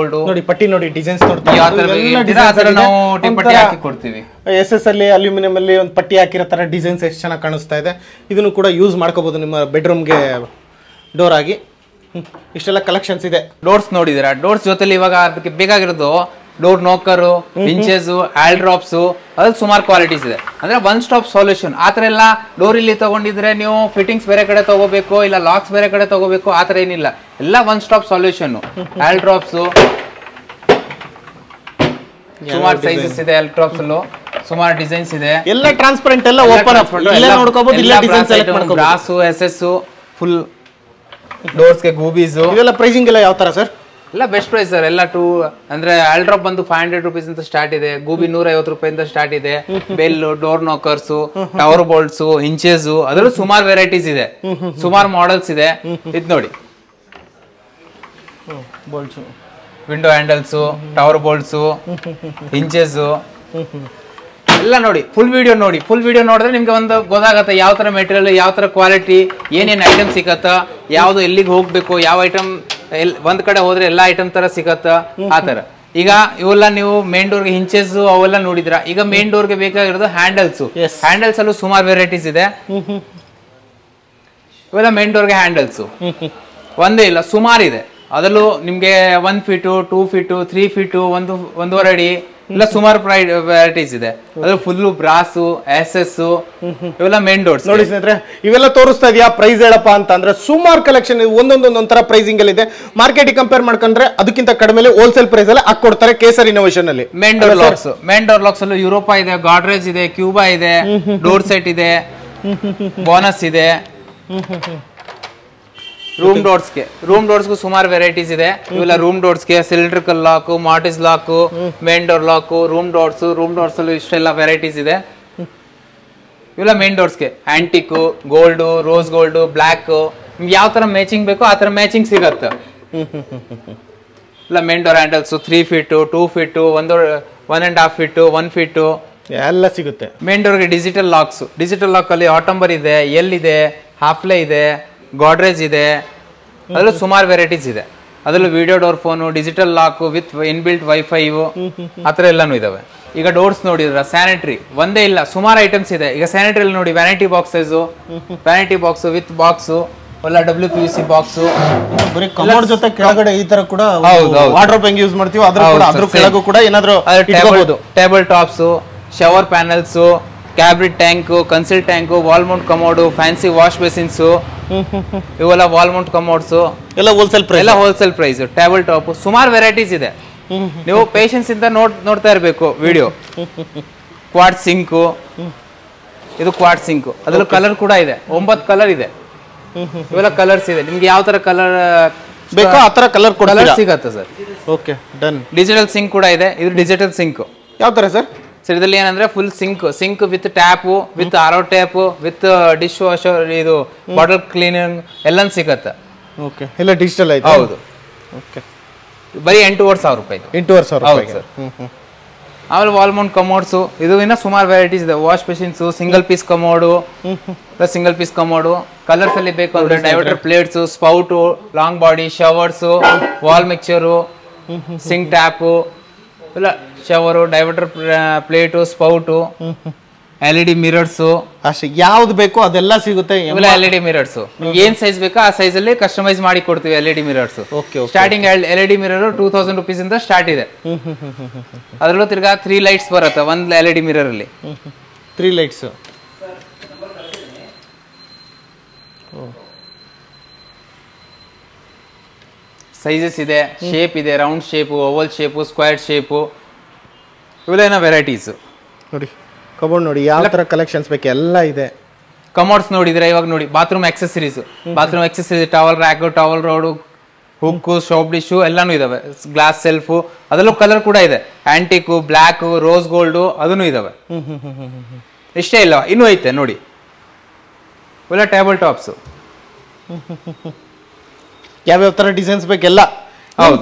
ನೋಡಿ, ಪಟ್ಟಿ ನೋಡಿ, ಡಿಸೈನ್ಸ್ ನಾವು ಟೀ ಪಟ್ಟಿ ಹಾಕಿ ಕೊಡ್ತೀವಿ. SS ಅಲ್ಲಿ ಅಲ್ಯೂಮಿನಿಯಂ ಅಲ್ಲಿ ಒಂದು ಪಟ್ಟಿ ಹಾಕಿರೋ ತರ ಡಿಸೈನ್ಸ್ ಎಷ್ಟು ಚೆನ್ನಾಗಿ ಕಾಣಿಸ್ತಾ ಇದೆ. ಇದನ್ನು ಕೂಡ ಯೂಸ್ ಮಾಡ್ಕೋಬಹುದು ನಿಮ್ಮ ಬೆಡ್ರೂಮ್ಗೆ ಡೋರ್ ಆಗಿ. ಇಷ್ಟೆಲ್ಲ ಕಲೆಕ್ಷನ್ಸ್ ಇದೆ. ಡೋರ್ಸ್ ನೋಡಿದಿರಾ? ಡೋರ್ಸ್ ಜೊತೆಲಿ ಇವಾಗ ಅದಕ್ಕೆ ಬೇಕಾಗಿರೋದು door knocker, inches, all drops, ಅದ್ರಲ್ಲಿ ಸುಮಾರು ಕ್ವಾಲಿಟೀಸ್ ಇದೆ. ಅಂದ್ರೆ ಒನ್ ಸ್ಟಾಪ್ ಸೊಲ್ಯೂಷನ್. ಆತರ ಎಲ್ಲ ಡೋರ್ ಇಲ್ಲಿ ತಗೊಂಡಿದ್ರೆ ನೀವು ಫಿಟ್ಟಿಂಗ್ಸ್ ಬೇರೆ ಕಡೆ ತಗೋಬೇಕು, ಇಲ್ಲ ಲಾಕ್ಸ್ ಬೇರೆ ಕಡೆ ತಗೋಬೇಕು, ಆತರ ಏನಿಲ್ಲ. ಎಲ್ಲ one stop solution. All drops ಸುಮಾರು ಸೈಜಸ್ ಇದೆ. ಆಲ್ ಡ್ರಾಪ್ಸ್ ಅಲ್ಲೂ ಸುಮಾರು ಡಿಸೈನ್ಸ್ ಇದೆ. ಎಲ್ಲ ಟ್ರಾನ್ಸ್ಪರೆಂಟ್, ಎಲ್ಲ ಓಪನ್ ನೋಡ್ಕೋಬಹುದು. ಇಲ್ಲ ಡಿಸೈನ್ ಸೆಲೆಕ್ಟ್ ಮಾಡ್ಕೋಬಹುದು. ಗ್ರಾಸ್, SS, ಫುಲ್ ಡೋರ್ಸ್ ಗೆ ಗೂಬೀಸ್. ಇವೆಲ್ಲ ಪ್ರೈಸಿಂಗ್ ಎಲ್ಲ ಯಾವ ತರ ಸರ್? ಎಲ್ಲ ಬೆಸ್ಟ್ ಪ್ರೈಸ್ ಸರ್. ಎಲ್ಲ ಅಂದ್ರೆ ಆಲ್ಡ್ರಾಪ್ ಬಂದು 500 ರೂಪೀಸ್ ಅಂತ ಸ್ಟಾರ್ಟ್ ಇದೆ. ಗೂಬಿ 150 ರೂಪಾಯಿಂದ ಸ್ಟಾರ್ಟ್ ಇದೆ. Bell, door knockers, tower bolts, inches, ಅದರಲ್ಲೂ ಸುಮಾರು ವೆರೈಟೀಸ್ ಇದೆ, ಸುಮಾರು ಮಾಡೆಲ್ಸ್ ಇದೆ. ಇದು ನೋಡಿ, window handles, tower bolts, inches ಎಲ್ಲ ನೋಡಿ. ಫುಲ್ ವಿಡಿಯೋ ನೋಡಿ. ಫುಲ್ ವಿಡಿಯೋ ನೋಡಿದ್ರೆ ನಿಮ್ಗೆ ಒಂದು ಗೊತ್ತಾಗತ್ತೆ ಯಾವ ತರ ಮೆಟೀರಿಯಲ್, ಯಾವ ತರ ಕ್ವಾಲಿಟಿ, ಏನೇನ್ ಐಟಮ್ ಸಿಗತ್ತ, ಯಾವ್ದು ಎಲ್ಲಿಗೆ ಹೋಗ್ಬೇಕು, ಯಾವ ಐಟಮ್ ಒಂದ್ ಕಡೆ ಹೋದ್ರೆ ಎಲ್ಲಾ ಐಟಮ್ ತರ ಸಿಗತ್ತ, ಆತರ. ಈಗ ಇವೆಲ್ಲ ನೀವು ಮೇನ್ ಡೋರ್ಗೆ ಹಿಂಚಸ್ ಅವೆಲ್ಲ ನೋಡಿದ್ರ. ಈಗ ಮೇನ್ ಡೋರ್ಗೆ ಬೇಕಾಗಿರೋದು ಹ್ಯಾಂಡಲ್ಸ್. ಹ್ಯಾಂಡಲ್ಸ್ ಅಲ್ಲೂ ಸುಮಾರು ವೆರೈಟೀಸ್ ಇದೆ. ಇವೆಲ್ಲ ಮೇನ್ ಡೋರ್ಗೆ ಹ್ಯಾಂಡಲ್ಸ್ ಒಂದೇ ಇಲ್ಲ, ಸುಮಾರು ಇದೆ. ಅದರಲ್ಲೂ ನಿಮ್ಗೆ 1 ಫೀಟ್, 2 ಫೀಟ್, 3 ಫೀಟ್, 1.5 ಅಡಿ ಇಲ್ಲ ಸುಮಾರು ವೆರೈಟೀಸ್ ಇದೆ. ಅದು ಫುಲ್ ಬ್ರಾಸ್, SS, ಇವೆಲ್ಲ ಮೇನ್ ಡೋರ್ಸ್. ನೋಡಿ ಸ್ನೇಹಿತರೆ, ಇವೆಲ್ಲ ತೋರಿಸ್ತಾ ಇದೆಯಾ ಪ್ರೈಸ್ ಹೇಳಪ್ಪ ಅಂತ ಅಂದ್ರೆ ಸುಮಾರು ಕಲೆಕ್ಷನ್ ಒಂದೊಂದೊಂದೊಂಥರ ಪ್ರೈಸಿಂಗ್ ಅಲ್ಲಿ ಇದೆ. ಮಾರ್ಕೆಟ್ ಕಂಪೇರ್ ಮಾಡ್ಕೊಂಡ್ರೆ ಅದಕ್ಕಿಂತ ಕಡಿಮೆ ಹೋಲ್ಸೇಲ್ ಪ್ರೈಸ್ ಅಲ್ಲಿ ಹಾಕೊಡ್ತಾರೆ ಕೇಸರ್ ಇನ್ನೋವೇಷನ್ ಅಲ್ಲಿ. ಮೇನ್ ಡೋರ್ ಲಾಕ್ಸ್ ಅಲ್ಲೂ ಯುರೋಪಾ ಇದೆ, ಗಾಡ್ರೇಜ್ ಇದೆ, ಕ್ಯೂಬಾ ಇದೆ, ಡೋರ್ ಸೆಟ್ ಇದೆ, ಬೋನಸ್ ಇದೆ. ರೂಮ್ ಡೋರ್ಸ್ಗೂ ಸುಮಾರು ವೆರೈಟೀಸ್ ಇದೆ. ಇವೆಲ್ಲ ರೂಮ್ ಡೋರ್ಸ್ಗೆ cylindrical lock, mortise lock, main door lock, room doors ಅಲ್ಲೂ ಇಷ್ಟೆಲ್ಲ ವೆರೈಟೀಸ್ ಇದೆ. ಇವೆಲ್ಲ ಮೇನ್ ಡೋರ್ಸ್ಗೆ antique, gold, rose gold, black, ನಿಮ್ಗೆ ಯಾವ ತರ ಮ್ಯಾಚಿಂಗ್ ಬೇಕೋ ಆ ತರ ಮ್ಯಾಚಿಂಗ್ ಸಿಗತ್ತೆ. ಇಲ್ಲ main door handles 3 feet, 2 feet, 1.5 feet, 1 feet ಎಲ್ಲ ಸಿಗುತ್ತೆ. ಮೇನ್ ಡೋರ್ಗೆ ಡಿಜಿಟಲ್ ಲಾಕ್ ಅಲ್ಲಿ ಆಟಂಬರ್ ಇದೆ, ಎಲ್ ಇದೆ, ಹಾಫ್ಲೆ ಇದೆ, ಗಾಡ್ರೇಜ್ ಇದೆ, ಅದರಲ್ಲೂ ಸುಮಾರು ವೆರೈಟೀಸ್ ಇದೆ. ಅದರಲ್ಲೂ video door phone, digital lock with inbuilt wifi ಆ ಥರ ಎಲ್ಲಾನು ಇದಾವೆ. ಈಗ ಡೋರ್ಸ್ ನೋಡಿದ್ರ ಸ್ಯಾನಿಟರಿ ಒಂದೇ ಇಲ್ಲ, ಸುಮಾರು ಐಟಮ್ಸ್ ಇದೆ. ಈಗ ಸ್ಯಾನಿಟರಿ ನೋಡಿ vanity boxes, vanity box with box, ಎಲ್ಲ WPVC ಬಾಕ್ಸ್. ಬರೀ ಕಮೋಡ್ ಜೊತೆ ಕೆಳಗಡೆ ಈ ತರ ಕೂಡ ವಾರ್ಡ್ರೋಬ್ ಹೆಂಗ್ ಯೂಸ್ ಮಾಡ್ತೀವಿ ಅದ್ರ ಕೆಳಗೂ ಕೂಡ ಏನಾದ್ರು ಇಟ್ಕೋಬಹುದು. ಟೇಬಲ್ ಟಾಪ್ಸ್, ಶವರ್ ಪ್ಯಾನಲ್ಸ್, ಕ್ಯಾಬ್ರಿಟ್ tank, concealed tank, wall mount commode, fancy wash basins, ಇವೆಲ್ಲ ವಾಲ್ ಮೌಂಟ್ ಕಮೋಡ್ಸ್ ಎಲ್ಲ ಹೋಲ್ಸೇಲ್ ಪ್ರೈಸ್. ಟೇಬಲ್ ಟಾಪ್ ಸುಮಾರು ವೆರೈಟೀಸ್ ಇದೆ. ನೀವು ಪೇಷನ್ಸ್ ಇಂದ ನೋಡ್ತಾ ಇರಬೇಕು ವಿಡಿಯೋ. ಕ್ವಾಡ್ ಸಿಂಕು, ಇದು ಕ್ವಾಡ್ ಸಿಂಕು, ಅದ್ರಲ್ಲಿ ಕಲರ್ ಕೂಡ ಇದೆ, 9 ಕಲರ್ ಇದೆ. ಇವೆಲ್ಲ ಕಲರ್ಸ್ ಇದೆ, ನಿಮ್ಗೆ ಯಾವ ತರ ಕಲರ್ ಬೇಕೋ ಆ ತರ ಕಲರ್ ಸಿಗತ್ತೆ sir. Okay done. Digital sink ಕೂಡ ಇದೆ. ಇದು ಡಿಜಿಟಲ್ ಸಿಂಕ್ ಯಾವ ತರ ಸರ್? ಸರ್ ಇದರಲ್ಲಿ ಏನಂದ್ರೆ full sink with tap, with RO tap, with dish washer, ಇದು ಬಾಟಲ್ ಕ್ಲೀನಿಂಗ್ ಎಲ್ಲ ಸಿಗತ್ತೆ. ಓಕೆ ಎಲ್ಲ ಡಿಜಿಟಲ್ ಆಯ್ತು. ಹೌದು. ಓಕೆ ಬರೀ 8,500 ರೂಪಾಯಿ. 8,500 ಸರ್. ಆಮೇಲೆ ವಾಲ್ ಮೌಂಟ್ ಕಮೋಡ್ಸು, ಇದು ಇನ್ನ ಸುಮಾರು ವೆರೈಟೀಸ್ ಇದೆ. Wash basins, single piece commode, colours ಅಲ್ಲಿ ಬೇಕು ಅಂದ್ರೆ diverter plates, spout, long body, showers, wall mixture, sink tap, ಇಲ್ಲ shower, diverter plate, spout, LED mirrors, ಅಷ್ಟೇ ಯಾವ್ದು ಬೇಕೋ ಅದೆಲ್ಲ ಸಿಗುತ್ತೆ. LED ಮಿರರ್ಸು ನಿಮ್ಗೆ ಏನ್ ಸೈಜ್ ಬೇಕೋ ಆ ಸೈಜ್ ಅಲ್ಲಿ ಕಸ್ಟಮೈಸ್ ಮಾಡಿ ಕೊಡ್ತೀವಿ. LED mirrors starting LED mirror 2,000 rupees ಇಂದ ಸ್ಟಾರ್ಟ್ ಇದೆ. ಅದ್ರಲ್ಲೂ ತಿರ್ಗಾ 3 ಲೈಟ್ಸ್ ಬರುತ್ತೆ ಒಂದು LED ಮಿರರ್ ಅಲ್ಲಿ. 3 ಲೈಟ್ಸ್. ಸೈಜಸ್ ಇದೆ, ಶೇಪ್ ಇದೆ, round shape, Oval shape, square shape, ಇವೆಲ್ಲ ವೆರೈಟೀಸ್ ನೋಡಿ. ಕಬೋರ್ಡ್ ನೋಡಿ ಯಾವ ತರ ಕಲೆಕ್ಷನ್ಸ್ ಬೇಕು ಎಲ್ಲ ಇದೆ. ಕಮೋಡ್ಸ್ ನೋಡಿದ್ರೆ ಇವಾಗ ನೋಡಿ bathroom accessories, towel rack, towel road, hook, shop dish ಎಲ್ಲಾನು ಇದಾವೆ. ಗ್ಲಾಸ್ ಸೆಲ್ಫು, ಅದರಲ್ಲೂ ಕಲರ್ ಕೂಡ ಇದೆ. ಆಂಟಿಕು, ಬ್ಲ್ಯಾಕ್, ರೋಸ್ ಗೋಲ್ಡು ಅದನ್ನು ಇದಾವೆ. ಇಷ್ಟೇ ಇಲ್ಲ, ಇನ್ನೂ ಐತೆ ನೋಡಿ. ಇವೆಲ್ಲ ಟೇಬಲ್ ಟಾಪ್ಸ್, ಯಾವ್ಯಾವ ತರ ಡಿಸೈನ್ಸ್ ಬೇಕೆಲ್ಲ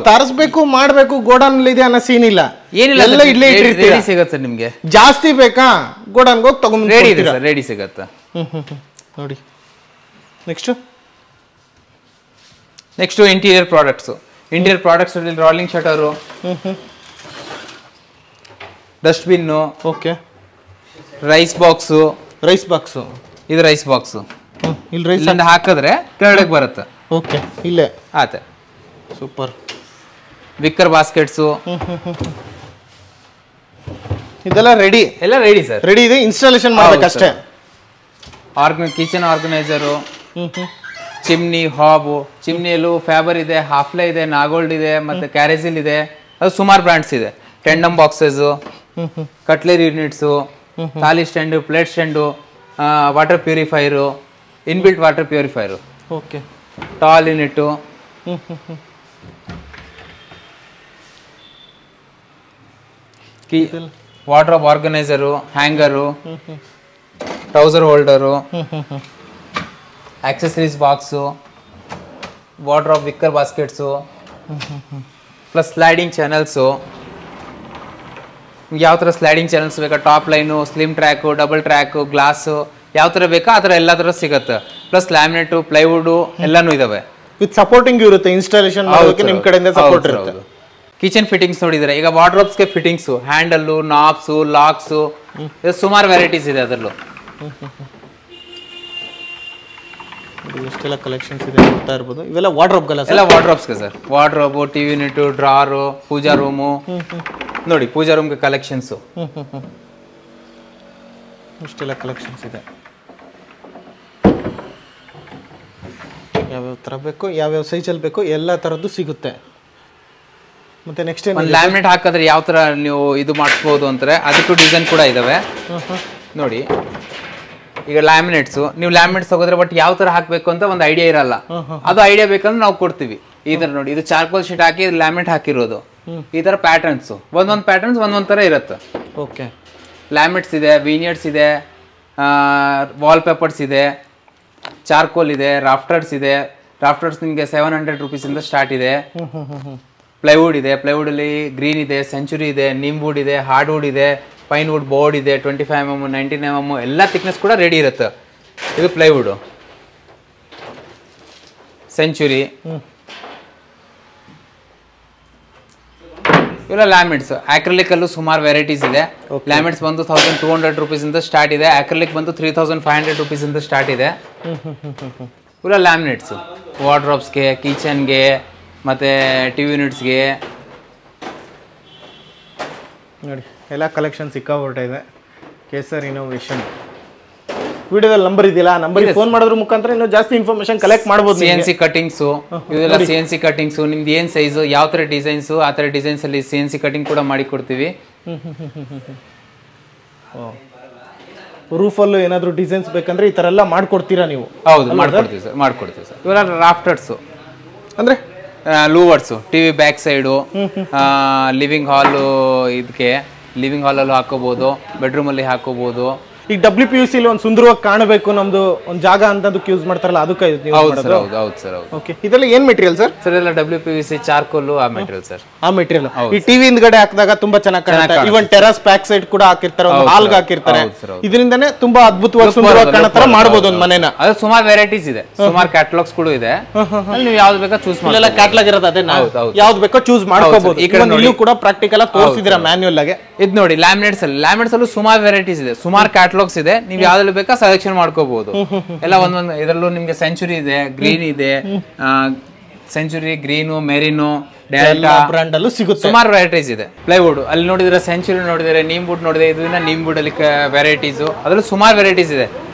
ತರಿಸ್ಬೇಕು, ಮಾಡ್ಬೇಕು, ಗೋಡನ್ ಇದೆ ಅನ್ನೋ ಸೀನ್ ಇಲ್ಲ. ಏನಿಲ್ಲ, ಎಲ್ಲ ಇಲ್ಲೇ ಇಟ್ಟಿರ್ತೀವಿ. ಸಿಗತ್ತೆ ನಿಮ್ಗೆ. ಜಾಸ್ತಿ ಬೇಕಾ ಗೋಡನ್ಗೆ ಹೋಗಿ ತಗೊಂಡ್ ರೆಡಿ ಇದೆ ಸರ್, ರೆಡಿ ಸಿಗತ್ತೆ ನೋಡಿ. Next interior products rolling shutter, dustbin, okay, rice box, ಇದು ರೈಸ್ ಬಾಕ್ಸ್. ಇಲ್ಲಿ ಹಾಕಿದ್ರೆ ಕೆಳಗಡೆ ಬರುತ್ತೆ. ಓಕೆ, ಇಲ್ಲೇ ಆತ ಸೂಪರ್. ವಿಕ್ಕರ್ ಬಾಸ್ಕೆಟ್ಸು, ಇದೆಲ್ಲ ರೆಡಿ, ಎಲ್ಲ ರೆಡಿ ಸರ್, ರೆಡಿ ಇದೆ. ಇನ್ಸ್ಟಾಲೇಷನ್ ಮಾಡ್ಬೇಕಷ್ಟೇ. ಕಿಚನ್ ಆರ್ಗನೈಸರು, ಚಿಮ್ನಿ, ಹಾಬು, ಚಿಮ್ನಿಯಲ್ಲೂ ಫ್ಯಾಬರ್ ಇದೆ, ಹಾಫ್ಲೆ ಇದೆ, ನಾಗೋಲ್ಡ್ ಇದೆ, ಮತ್ತೆ ಕ್ಯಾರೆಜಿಲ್ ಇದೆ. ಅದು ಸುಮಾರು ಬ್ರ್ಯಾಂಡ್ಸ್ ಇದೆ. Tandem boxes, cutlery units, thali stand, plate stand, water purifier, inbuilt water purifier, okay, tall unit, wardrobe organiser, hanger, trouser holder, accessories box, wardrobe wicker baskets, plus sliding channels. ಯಾವ ಥರ ಸ್ಲೈಡಿಂಗ್ ಚಾನಲ್ಸ್ ಬೇಕಾ, top line, slim track, double track, glass, ಯಾವ ಥರ ಬೇಕಾ ಆ ಥರ ಎಲ್ಲ ಥರ ಸಿಗುತ್ತೆ. ಪ್ಲಸ್ ಲ್ಯಾಮಿನೇಟು, ಪ್ಲೈವುಡು ಎಲ್ಲಾನು ಇದಾವೆ. ವಿತ್ ಸಪೋರ್ಟಿಂಗ್ ಇರುತ್ತೆ. ಇನ್ಸ್ಟಾಲೇಷನ್ ಮಾಡೋದಕ್ಕೆ ನಿಮ್ಮ ಕಡೆಯಿಂದ ಸಪೋರ್ಟ್ ಇರುತ್ತೆ. ಕಿಚನ್ ಫಿಟ್ಟಿಂಗ್ಸ್ ನೋಡಿದ್ರೆ ಈಗ ವಾರ್ಡ್ರೋಬ್ಸ್ಗೆ ಫಿಟ್ಟಿಂಗ್ಸು, ಹ್ಯಾಂಡಲ್ಲು, ನಾಬ್ಸು, ಲಾಕ್ಸು, ಸುಮಾರು ವೆರೈಟೀಸ್ ಇದೆ ಅದರಲ್ಲೂ. ಎಷ್ಟೆಲ್ಲ ಕಲೆಕ್ಷನ್ಸ್ ಇದೆ ನೋಡ್ತಾ ಇರ್ಬೋದು. ಇವೆಲ್ಲ ವಾರ್ಡ್ರೋಬ್ಗಲ್ಲ ಎಲ್ಲ ವಾರ್ಡ್ರೋಬ್ಸ್ಗೆ ಸರ್. ವಾರ್ಡ್ರೋಬು, ಟಿವಿ ಯೂನಿಟು, ಡ್ರಾರು, ಪೂಜಾ ರೂಮು ನೋಡಿ. ಪೂಜಾ ರೂಮ್ಗೆ ಕಲೆಕ್ಷನ್ಸು ಇಷ್ಟೆಲ್ಲ ಕಲೆಕ್ಷನ್ಸ್ ಇದೆ. ಯಾವ್ಯಾವ ಥರ ಬೇಕು, ಯಾವ್ಯಾವ ಸೈಜಲ್ಲಿ ಬೇಕು ಎಲ್ಲ ಥರದ್ದು ಸಿಗುತ್ತೆ. ಮತ್ತೆ ನೆಕ್ಸ್ಟ್ ಏನು, ಲ್ಯಾಮಿನೇಟ್ ಹಾಕಿದ್ರೆ ಯಾವ ಥರ ನೀವು ಇದು ಮಾಡಿಸ್ಬೋದು ಅಂತಾರೆ, ಅದಕ್ಕೂ ಡಿಸೈನ್ ಕೂಡ ಇದ್ದಾವೆ ನೋಡಿ. ಈಗ ಲ್ಯಾಮಿನೇಟ್ಸ್ ನೀವು ಲ್ಯಾಮಿನೇಟ್ಸ್ ತಗೋದ್ರೆ ಬಟ್ ಯಾವ ತರ ಹಾಕ್ಬೇಕು ಅಂತ ಒಂದು ಐಡಿಯಾ ಇರಲ್ಲ. ಅದು ಐಡಿಯಾ ಬೇಕಂದ್ರೆ ನಾವು ಕೊಡ್ತೀವಿ. ಈ ತರ ನೋಡಿ, ಇದು ಚಾರ್ಕೋಲ್ ಶೀಟ್ ಹಾಕಿ ಲ್ಯಾಮಿನೇಟ್ ಹಾಕಿರೋದು. ಈ ತರ ಪ್ಯಾಟರ್ನ್ಸ್, ಒಂದೊಂದು ಪ್ಯಾಟರ್ನ್ಸ್ ಒಂದೊಂದ್ ತರ ಇರುತ್ತೆ. ಓಕೆ, ಲ್ಯಾಮಿನೇಟ್ಸ್ ಇದೆ, ವಿನಿಯರ್ಸ್ ಇದೆ, ವಾಲ್ ಪೇಪರ್ಸ್ ಇದೆ, ಚಾರ್ಕೋಲ್ ಇದೆ, ರಾಫ್ಟರ್ಸ್ ಇದೆ. ರಾಫ್ಟರ್ಸ್ ನಿಮಗೆ 700 ರೂಪೀಸಿಂದ ಸ್ಟಾರ್ಟ್ ಇದೆ. ಪ್ಲೈವುಡ್ ಇದೆ, ಪ್ಲೈವುಡ್ ಅಲ್ಲಿ ಗ್ರೀನ್ ಇದೆ, ಸೆಂಚುರಿ ಇದೆ, ನಿಮ್ ವುಡ್ ಇದೆ, ಹಾರ್ಡ್ ವುಡ್ ಇದೆ, ಪೈನ್ ವುಡ್ ಬೋರ್ಡ್ ಇದೆ, 25mm 19mm ಎಲ್ಲ ಥಿಕ್ನೆಸ್ ಕೂಡ ರೆಡಿ ಇರುತ್ತೆ. ಇದು ಪ್ಲೈವುಡ್, ಸೆಂಚುರಿ. ಇವೆಲ್ಲ ಲ್ಯಾಮಿಟ್ಸ್. ಆಕ್ರಿಲಿಕ್ ಅಲ್ಲೂ ಸುಮಾರು ವೆರೈಟೀಸ್ ಇದೆ. ಲ್ಯಾಮಿಟ್ಸ್ ಬಂದು 1200 ರೂಪೀಸಿಂದ ಸ್ಟಾರ್ಟ್ ಇದೆ. ಆಕ್ರಿಲಿಕ್ ಬಂದು 3500 ರೂಪೀಸಿಂದ ಸ್ಟಾರ್ಟ್ ಇದೆ. ಇವೆಲ್ಲ ಲ್ಯಾಮಿನೇಟ್ಸ್ ವಾರ್ಡ್ರೋಬ್ಸ್ಗೆ, ಕಿಚನ್ಗೆ, ಮತ್ತೆ ಟಿವಿ ಯೂನಿಟ್ಸ್ಗೆ ನೋಡಿ ಎಲ್ಲ ಕಲೆಕ್ಷನ್ ಸಿಕ್ಕಾಪಟ್ಟೆ ಇದೆ. ಕೇಸರ್ ಇನೋವೇಷನ್. ವಿಡಿಯೋದಲ್ಲಿ ನಂಬರ್ ಇದೆಯಲ್ಲ, ನಂಬರ್ಗೆ ಫೋನ್ ಮಾಡೋದ್ರ ಮುಖಾಂತರ ಇನ್ನೂ ಜಾಸ್ತಿ ಇನ್ಫಾರ್ಮೇಶನ್ ಕಲೆಕ್ಟ್ ಮಾಡ್ಬೋದು. CNC ಕಟಿಂಗ್ಸು, ಇವೆಲ್ಲ CNC ಕಟಿಂಗ್ಸು. ನಿಮ್ದು ಏನು ಸೈಜು, ಯಾವ ಥರ ಡಿಸೈನ್ಸು, ಆ ಥರ ಡಿಸೈನ್ಸ್ ಅಲ್ಲಿ CNC ಕಟಿಂಗ್ ಕೂಡ ಮಾಡಿ ಕೊಡ್ತೀವಿ. ರೂಫಲ್ಲೂ ಏನಾದರೂ ಡಿಸೈನ್ಸ್ ಬೇಕಂದ್ರೆ ಈ ಥರ ಎಲ್ಲ ಮಾಡ್ಕೊಡ್ತೀರಾ ನೀವು? ಹೌದು, ಮಾಡ್ಕೊಡ್ತೀವಿ ಸರ್, ಮಾಡ್ಕೊಡ್ತೀವಿ ಸರ್. ಇವೆಲ್ಲ ರಾಫ್ಟರ್ಸು ಅಂದರೆ ಲೂವರ್ಸು, ಟಿವಿ ಬ್ಯಾಕ್ ಸೈಡು, ಲಿವಿಂಗ್ ಹಾಲು, ಇದಕ್ಕೆ ಲಿವಿಂಗ್ ಹಾಲಲ್ಲೂ ಹಾಕೋಬಹುದು, ಬೆಡ್ರೂಮಲ್ಲಿ ಹಾಕೋಬಹುದು. ಈಗ WPVC ಒಂದು ಸುಂದರವಾಗಿ ಕಾಣಬೇಕು, ನಮ್ದು ಒಂದು ಜಾಗ ಅಂತದಕ್ಕೆ ಯೂಸ್ ಮಾಡ್ತಾರಲ್ಲ, ಅದಕ್ಕೆ ಹೌದು ಸರ್. ಹೌದು ಸರ್. ಹೌದು. ಓಕೆ, ಇದೆಲ್ಲ ಏನ್ ಮೆಟೀರಿಯಲ್ ಸರ್? ಸರ್ ಎಲ್ಲ WPVC ಚಾರ್ಕೋಲ್ ಆ ಮೆಟೀರಿಯಲ್ ಸರ್. ಆ ಮೆಟೀರಿಯಲ್ ಈ ಟಿವಿ ಹಿಂದ್ಗಡೆ ಹಾಕಿದಾಗ ತುಂಬಾ ಚೆನ್ನಾಗಿ ಕಾಣುತ್ತೆ. ಇವನ್ ಟೆರಾಸ್ ಬ್ಯಾಕ್ ಸೈಡ್ ಕೂಡ ಹಾಕಿರ್ತಾರೆ, ಒಂದು ಹಾಲ್ಗೆ ಹಾಕಿರ್ತಾರೆ. ಇದರಿಂದನೇ ತುಂಬಾ ಅದ್ಭುತವಾಗಿ ಸುಂದರವಾಗಿ ಕಾಣೋ ತರ ಮಾಡಬಹುದು ಒಂದು ಮನೆನ. ಅದು ಸುಮಾರು ವೆರೈಟೀಸ್ ಇದೆ, ಸುಮಾರು ಕ್ಯಾಟಲಾಗ್ಸ್ ಕೂಡ ಇದೆ. ಅಲ್ಲಿ ನೀವು ಯಾವ್ದು ಬೇಕಾ ಚೂಸ್ ಮಾಡಿ. ಎಲ್ಲ ಕ್ಯಾಟಲಾಗ್ ಇರೋದು ಅದೇ, ಯಾವ್ದು ಬೇಕೋ ಚೂಸ್ ಮಾಡ್ಕೋಬಹುದು. ಈ ಕಡೆ ನೀವು ಕೂಡ ಪ್ರಾಕ್ಟಿಕಲ್ ಆಗಿ ತೋರಿಸಿದಿರಾ ಮ್ಯಾನ್ಯುಯಲ್ ಆಗಿ. ಇದು ನೋಡಿ, ಲ್ಯಾಮಿನೇಟ್ಸ್ ಅಲ್ಲೂ ಸುಮಾರು ವೆರೈಟೀಸ್ ಇದೆ, ಸುಮಾರು ಕ್ಯಾಟಲಾಗ್ಸ್ ಇದೆ. ನೀವು ಯಾವ್ದ್ರಲ್ಲಿ ಬೇಕಾ ಸೆಲೆಕ್ಷನ್ ಮಾಡ್ಕೋಬಹುದು. ಎಲ್ಲ ಒಂದೊಂದು ಇದರಲ್ಲೂ ನಿಮ್ಗೆ ಸೆಂಚುರಿ ಇದೆ, ಗ್ರೀನ್ ಇದೆ, century, green, Merino, delta brand ಅಲ್ಲೂ ಸಿಗುತ್ತೆ. ಸುಮಾರು ವೆರೈಟೀಸ್ ಇದೆ. ಪ್ಲೈವುಡ್ ಅಲ್ಲಿ ನೋಡಿದ್ರೆ ಸೆಂಚುರಿ ನೋಡಿದ್ರೆ, ನೀಮ್ ವುಡ್ ನೋಡಿದ್ರೆ, ಇದನ್ನ ನೀಮ್ ವುಡ್ ಅಲ್ಲಿ ವೆರೈಟೀಸ್, ಅದ್ರಲ್ಲಿ ಸುಮಾರು ವೆರೈಟೀಸ್ ಇದೆ.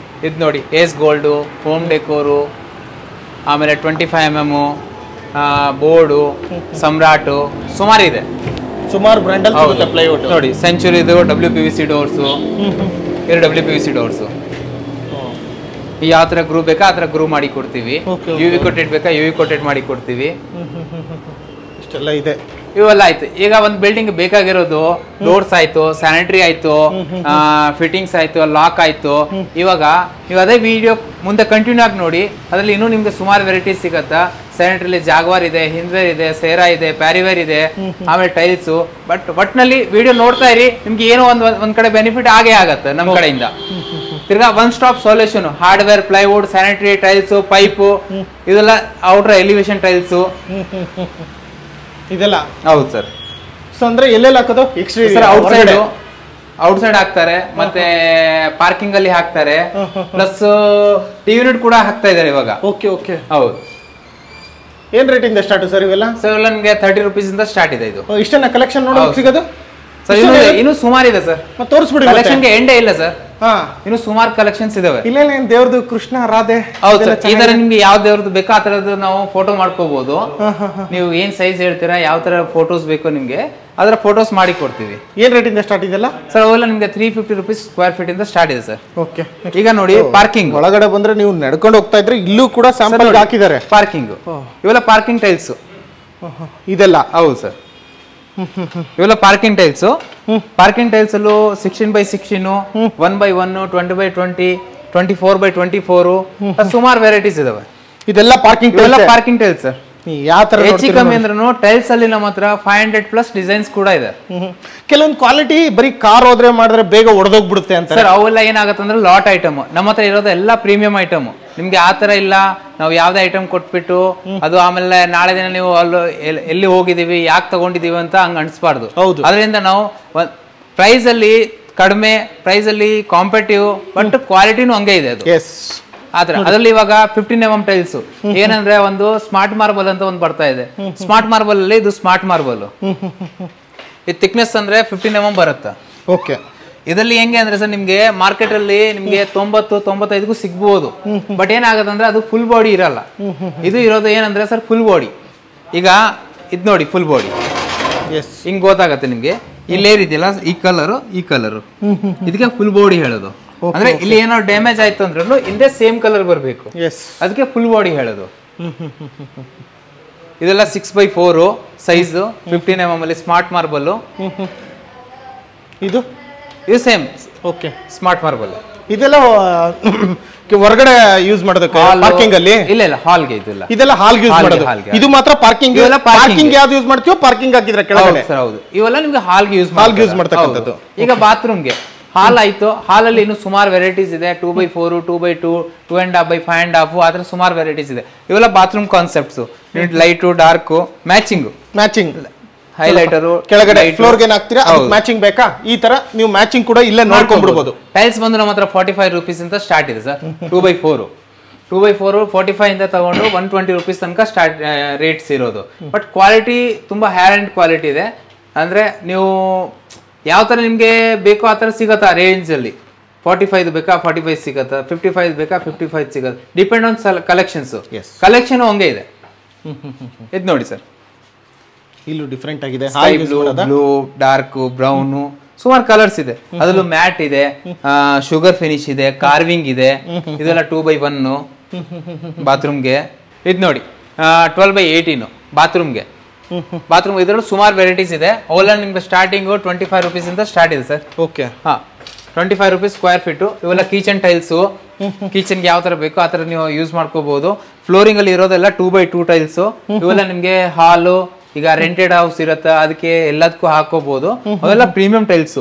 ಇದು ನೋಡಿ, ಏಸ್ ಗೋಲ್ಡು, ಹೋಮ್ ಡೆಕೋರು, ಆಮೇಲೆ 25mm ಬೋರ್ಡು, ಸಮ್ರಾಟು, ಸುಮಾರು ಇದೆ. ಸುಮಾರು ಬ್ರ್ಯಾಂಡ್ ಅಲ್ಲಿ ಸಿಗುತ್ತೆ ಪ್ಲೈವುಡ್. ನೋಡಿ, ಸೆಂಚುರಿದು WPVC ಡೋರ್ಸು, ಇದು WPVC ಡೋರ್ಸು. ಯಾವ ತರ ಗ್ರೂ ಬೇಕಾ ಆ ತರ ಗ್ರೂ ಮಾಡಿ ಕೊಡ್ತೀವಿ. UV ಕೋಟೆಡ್ ಬೇಕಾ UV ಕೋಟೆಡ್ ಮಾಡಿ ಕೊಡ್ತೀವಿ. ಇಷ್ಟೆಲ್ಲ ಇದೆ. ಇವೆಲ್ಲ ಆಯ್ತು. ಈಗ ಒಂದು ಬಿಲ್ಡಿಂಗ್ ಬೇಕಾಗಿರೋದು ಡೋರ್ಸ್ ಆಯ್ತು, ಸ್ಯಾನಿಟರಿ ಆಯ್ತು, ಫಿಟ್ಟಿಂಗ್ಸ್ ಆಯ್ತು, ಲಾಕ್ ಆಯ್ತು. ಇವಾಗ ನೀವು ಅದೇ ವಿಡಿಯೋ ಮುಂದೆ ಕಂಟಿನ್ಯೂ ಆಗಿ ನೋಡಿ, ಅದರಲ್ಲಿ ಇನ್ನೂ ನಿಮ್ಗೆ ಸುಮಾರು ವೆರೈಟೀಸ್ ಸಿಗತ್ತಾ. ಸ್ಯಾನಿಟರಿಲಿ ಜಾಗ್ವಾರ್ ಇದೆ, ಹಿಂದ್ವೇರ್ ಇದೆ, ಸೇರಾ ಇದೆ, ಪ್ಯಾರಿವೇರ್ ಇದೆ, ಆಮೇಲೆ ಟೈಲ್ಸು. ಬಟ್ ಒಟ್ನಲ್ಲಿ ವಿಡಿಯೋ ನೋಡ್ತಾ ಇರಿ, ನಿಮ್ಗೆ ಏನೋ ಒಂದ್ ಕಡೆ ಬೆನಿಫಿಟ್ ಆಗೇ ಆಗತ್ತೆ ನಮ್ಮ ಕಡೆಯಿಂದ. ತಿರ್ಗಾ one stop solution, hardware, plywood, sanitary, tiles, pipe, ಇದೆಲ್ಲ ಔಟರ್ ಎಲಿವೇಶನ್ ಟೈಲ್ಸು ಇದೆಲ್ಲ. ಹೌದು ಸರ್. ಸೊ ಅಂದ್ರೆ ಎಲ್ಲೆಲ್ಲ ಹಾಕೋದು? ಸರ್ ಔಟ್ ಸೈಡ್ ಹಾಕ್ತಾರೆ, ಮತ್ತೆ ಪಾರ್ಕಿಂಗ್ ಅಲ್ಲಿ ಹಾಕ್ತಾರೆ, ಪ್ಲಸ್ ಟಿವಿ ಯೂನಿಟ್ ಕೂಡ ಹಾಕ್ತಾ ಇದಾರೆ ಇವಾಗ. ಓಕೆ ಓಕೆ, ಹೌದು. ಏನ್ ರೇಟ್ ಇಂದ ಸ್ಟಾರ್ಟ್ ಸರ್ ಇವೆಲ್ಲ? ಸರ್ ಇವೆಲ್ಲ ನಿಮಗೆ 30 ರೂಪೀಸಿಂದ ಸ್ಟಾರ್ಟ್ ಇದೆ. ಇದು ಇಷ್ಟನ್ನ ಕಲೆಕ್ಷನ್ ನೋಡೋಕೆ ಸಿಗೋದು ಸರ್? ಇನ್ನು ಸುಮಾರು ಇದೆ ಸರ್, ಮತ್ತೆ ತೋರಿಸ್ಬಿಡಿ. ಕಲೆಕ್ಷನ್ಗೆ ಎಂಡೇ ಇಲ್ಲ ಸರ್. ಇನ್ನು ಸುಮಾರು ಕಲೆಕ್ಷನ್ಸ್ ಇದಾವೆ. ಇಲ್ಲ ದೇವ್ರದ್ದು, ಕೃಷ್ಣ, ರಾಧೆ, ಹೌದು ಸರ್. ಈ ತರ ನಿಮ್ಗೆ ಯಾವ ದೇವ್ರದ್ದು ಬೇಕೋ ಆ ತರದ್ದು ನಾವು ಫೋಟೋ ಮಾಡ್ಕೋಬಹುದು. ನೀವು ಏನ್ ಸೈಜ್ ಹೇಳ್ತೀರಾ, ಯಾವ ತರ ಫೋಟೋಸ್ ಬೇಕೋ ನಿಮ್ಗೆ, ಅದರ ಫೋಟೋಸ್ ಮಾಡಿ ಕೊಡ್ತೀವಿ. ಏನ್ ರೇಟ್ ಇಂದ ಸ್ಟಾರ್ಟ್ ಇದೆಲ್ಲ ಸರ್? ಅವೆಲ್ಲ ನಿಮ್ಗೆ 350 ರೂಪೀಸ್ ಸ್ಕ್ವೇರ್ ಫೀಟ್ ಇಂದ ಸ್ಟಾರ್ಟ್ ಇದೆ ಸರ್. ಓಕೆ. ಈಗ ನೋಡಿ, ಪಾರ್ಕಿಂಗ್ ಒಳಗಡೆ ಬಂದ್ರೆ ನೀವು ನಡ್ಕೊಂಡು ಹೋಗ್ತಾ ಇದ್ರೆ ಇಲ್ಲೂ ಕೂಡ ಸ್ಯಾಂಪಲ್ ಹಾಕಿದ್ದಾರೆ. ಪಾರ್ಕಿಂಗ್, ಇವೆಲ್ಲ ಪಾರ್ಕಿಂಗ್ ಟೈಲ್ಸ್ ಇದೆಲ್ಲ. ಹೌದು ಸರ್, ಇವೆಲ್ಲ ಪಾರ್ಕಿಂಗ್ ಟೈಲ್ಸ್. ಪಾರ್ಕಿಂಗ್ ಟೈಲ್ಸ್ ಅಲ್ಲೂ 16x16, 1x1, 20x20, 24x24, ಸುಮಾರು ವೆರೈಟೀಸ್ ಇದಾವೆ. ಇದೆಲ್ಲ ಪಾರ್ಕಿಂಗ್ ಟೈಲ್ಸ್ ಸರ್. ಯಾವ ತರ ಹೆಚ್ಚು ಕಮ್ಮಿ ಅಂದ್ರೂ ಟೈಲ್ಸ್ ಅಲ್ಲಿ ನಮ್ಮ ಹತ್ರ 500+ ಡಿಸೈನ್ಸ್ ಕೂಡ ಇದೆ. ಕೆಲವೊಂದು ಕ್ವಾಲಿಟಿ ಬರೀ ಕಾರ್ ಹೋದ್ರೆ ಮಾಡಿದ್ರೆ ಬೇಗ ಒಡೆದೋಗ್ಬಿಡುತ್ತೆ ಅಂತ ಸರ್. ಅವೆಲ್ಲ ಏನಾಗುತ್ತೆ ಅಂದ್ರೆ ಲಾಟ್ ಐಟಮ್. ನಮ್ಮ ಹತ್ರ ಇರೋದು ಎಲ್ಲ ಪ್ರೀಮಿಯಂ ಐಟಮ್. ನಿಮ್ಗೆ ಆ ತರ ಇಲ್ಲ, ನಾವು ಯಾವ್ದೇ ಐಟಮ್ ಕೊಟ್ಬಿಟ್ಟು ಅದು ಆಮೇಲೆ ನಾಳೆ ದಿನ ನೀವು ಎಲ್ಲಿ ಹೋಗಿದೀವಿ, ಯಾಕೆ ತಗೊಂಡಿದೀವಿ ಅಂತ ಹಂಗ ಅನ್ಸ್ಬಾರ್ದು. ಅದರಿಂದ ನಾವು ಪ್ರೈಸ್ ಅಲ್ಲಿ ಕಡಿಮೆ, ಪ್ರೈಸ್ ಅಲ್ಲಿ ಕಾಂಪಿಟೇಟಿವ್, ಬಟ್ ಕ್ವಾಲಿಟಿನೂ ಹಂಗೆ ಇದೆ ಅದು. ಆತರ ಅದ್ರಲ್ಲಿ ಇವಾಗ 15mm ಟೈಲ್ಸ್ ಏನಂದ್ರೆ, ಒಂದು ಸ್ಮಾರ್ಟ್ ಮಾರ್ಬಲ್ ಅಂತ ಒಂದು ಬರ್ತಾ ಇದೆ. ಸ್ಮಾರ್ಟ್ ಮಾರ್ಬಲ್ ಅಲ್ಲಿ ಇದು ಸ್ಮಾರ್ಟ್ ಮಾರ್ಬಲ್. ಇದು ಥಿಕ್ನೆಸ್ ಅಂದ್ರೆ 15mm ಬರುತ್ತೆ. ಓಕೆ. ಇದರಲ್ಲಿ ಹೆಂಗೆ ಅಂದ್ರೆ ಸರ್, ನಿಮ್ಗೆ ಮಾರ್ಕೆಟ್ ಅಲ್ಲಿ ನಿಮ್ಗೆ 90-95ಗೂ ಸಿಗ್ಬಹುದು. ಬಟ್ ಏನಾಗುತ್ತೆ ಅಂದ್ರೆ ಅದು ಫುಲ್ ಬಾಡಿ ಇರಲ್ಲ. ಇದು ಇರೋದು ಏನಂದ್ರೆ ಸರ್, ಫುಲ್ ಬಾಡಿ. ಈಗ ಇದ್ ನೋಡಿ, ಫುಲ್ ಬಾಡಿ ಹಿಂಗ್ ಗೊತ್ತಾಗತ್ತೆ ನಿಮ್ಗೆ. ಈ ಲೇಯರ್ ಇದೆಯಲ್ಲ, ಈ ಕಲರು ಇದಕ್ಕೆ ಫುಲ್ ಬಾಡಿ ಹೇಳೋದು. ಅಂದ್ರೆ ಇಲ್ಲಿ ಏನೋ ಡ್ಯಾಮೇಜ್ ಆಯ್ತು ಅಂದ್ರೂ ಹಿಂದೆ ಸೇಮ್ ಕಲರ್ ಬರಬೇಕು, ಎಸ್, ಅದಕ್ಕೆ ಫುಲ್ ಬಾಡಿ ಹೇಳೋದು. ಇದೆಲ್ಲ 6x4 ಸೈಜ್ 15mm ಅಲ್ಲಿ ಸ್ಮಾರ್ಟ್ ಮಾರ್ಬಲ್. ಇದು ಸೇಮ್ ಓಕೆ ಸ್ಮಾರ್ಟ್ ಮಾರ್ಬಲ್. ಇದೆಲ್ಲ ಹೊರಗಡೆ ಯೂಸ್ ಮಾಡೋದಕ್ಕೆ ಪಾರ್ಕಿಂಗ್ ಅಲ್ಲಿ? ಇಲ್ಲ ಹಾಲ್ಗೆ. ಇದೆಲ್ಲ ಹಾಲ್ಗೆ ಯೂಸ್ ಮಾಡೋದು. ಇದು ಮಾತ್ರ ಪಾರ್ಕಿಂಗ್. ಪಾರ್ಕಿಂಗ್ ಯಾವ್ದು ಯೂಸ್ ಮಾಡ್ತೀವೋ ಪಾರ್ಕಿಂಗ್ ಹಾಕಿದ್ರೆ ಕೆಳಗಡೆ. ಹೌದು, ಇವೆಲ್ಲ ನಿಮ್ಗೆ ಹಾಲ್ಗೆ ಯೂಸ್ ಮಾಡ್ತಕ್ಕಂಥದ್ದು. ಈಗ ಬಾತ್ರೂಮ್ಗೆ ಹಾಲ್ ಆಯ್ತು. ಹಾಲಲ್ಲಿ ಇನ್ನು ಸುಮಾರು ವೆರೈಟೀಸ್ ಇದೆ. 2x4, 2x2, 2.5x 5.5 ಆತರ ಸುಮಾರು ವೆರೈಟೀಸ್ ಇದೆ. ಇವೆಲ್ಲ bathroom concepts. Light dark matching highlighter ಕೆಳಗಡೆ ಫ್ಲೋರ್ ಗೆ ಹಾಕ್ತೀರಾ, ಮ್ಯಾಚಿಂಗ್ ಬೇಕಾ? ಈ ತರ ನೀವು ಮ್ಯಾಚಿಂಗ್ ಕೂಡ ಇಲ್ಲೇ ನೋಡ್ಕೊಂಡ್ಬಿಡ್ಬೋದು. ಟೈಲ್ಸ್ ಬಂದು ನಮ್ಮ ಹತ್ರ 45 ರೂಪೀಸ್ ಅಂತ ಸ್ಟಾರ್ಟ್ ಇದೆ ಸರ್. 2x4 45 ಇಂದ ತಗೊಂಡು 120 ರೂಪೀಸ್ ತನಕ ಸ್ಟಾರ್ಟ್ ರೇಟ್ಸ್ ಇರೋದು. ಬಟ್ ಕ್ವಾಲಿಟಿ ತುಂಬಾ ಹ್ಯಾರ್ ಅಂಡ್ ಕ್ವಾಲಿಟಿ ಇದೆ. ಅಂದ್ರೆ ನೀವು ಯಾವ ತರ ನಿಮ್ಗೆ ಬೇಕೋ ಆ ತರ ಸಿಗತ್ತಾ ರೇಂಜ್ ಅಲ್ಲಿ. 45 ಬೇಕಾ 45 ಸಿಗತ್ತಾ, 55 ಬೇಕಾ 55 ಸಿಗತ್ತೆ. Depend on collections. ಕಲೆಕ್ಷನ್ ಹಂಗೆ ಇದೆ. ಇದು ನೋಡಿ ಸರ್, ಇಲ್ಲೂ ಡಿಫರೆಂಟ್ ಆಗಿದೆ. ಬ್ಲೂ, ಡಾರ್ಕ್, ಬ್ರೌನ್ ಸುಮಾರು ಕಲರ್ಸ್ ಇದೆ. ಅದ್ರಲ್ಲೂ ಮ್ಯಾಟ್ ಇದೆ, ಶುಗರ್ ಫಿನಿಶ್ ಇದೆ, ಕಾರ್ವಿಂಗ್ ಇದೆ. ಇದೆಲ್ಲ 2x1 ಬಾತ್ರೂಮ್ಗೆ. ಇದು ನೋಡಿ 12x18 ಬಾತ್ರೂಮ್ಗೆ. ಬಾತ್ರೂಮ್ ಇದರಲ್ಲಿ ಸುಮಾರು ವೆರೈಟೀಸ್ ಇದೆ. ಅವೆಲ್ಲ ನಿಮ್ಗೆ ಸ್ಟಾರ್ಟಿಂಗ್ 25 ರೂಪೀಸ್ ಇಂದ ಸ್ಟಾರ್ಟ್ ಇದೆ sir. Okay, 25 rupees square feet. ಇವೆಲ್ಲ ಕಿಚನ್ ಟೈಲ್ಸು. ಕಿಚನ್ಗೆ ಯಾವ ತರ ಬೇಕೋ ಆ ತರ ನೀವು ಯೂಸ್ ಮಾಡ್ಕೋಬಹುದು. ಫ್ಲೋರಿಂಗ್ ಅಲ್ಲಿ ಇರೋದೆಲ್ಲ 2x2 ಟೈಲ್ಸ್. ಇವೆಲ್ಲ ನಿಮ್ಗೆ ಹಾಲು, ಈಗ ರೆಂಟೆಡ್ ಹೌಸ್ ಇರತ್ತ, ಅದಕ್ಕೆ ಎಲ್ಲದಕ್ಕೂ ಹಾಕೋಬಹುದು. ಅವೆಲ್ಲ ಪ್ರೀಮಿಯಂ ಟೈಲ್ಸ್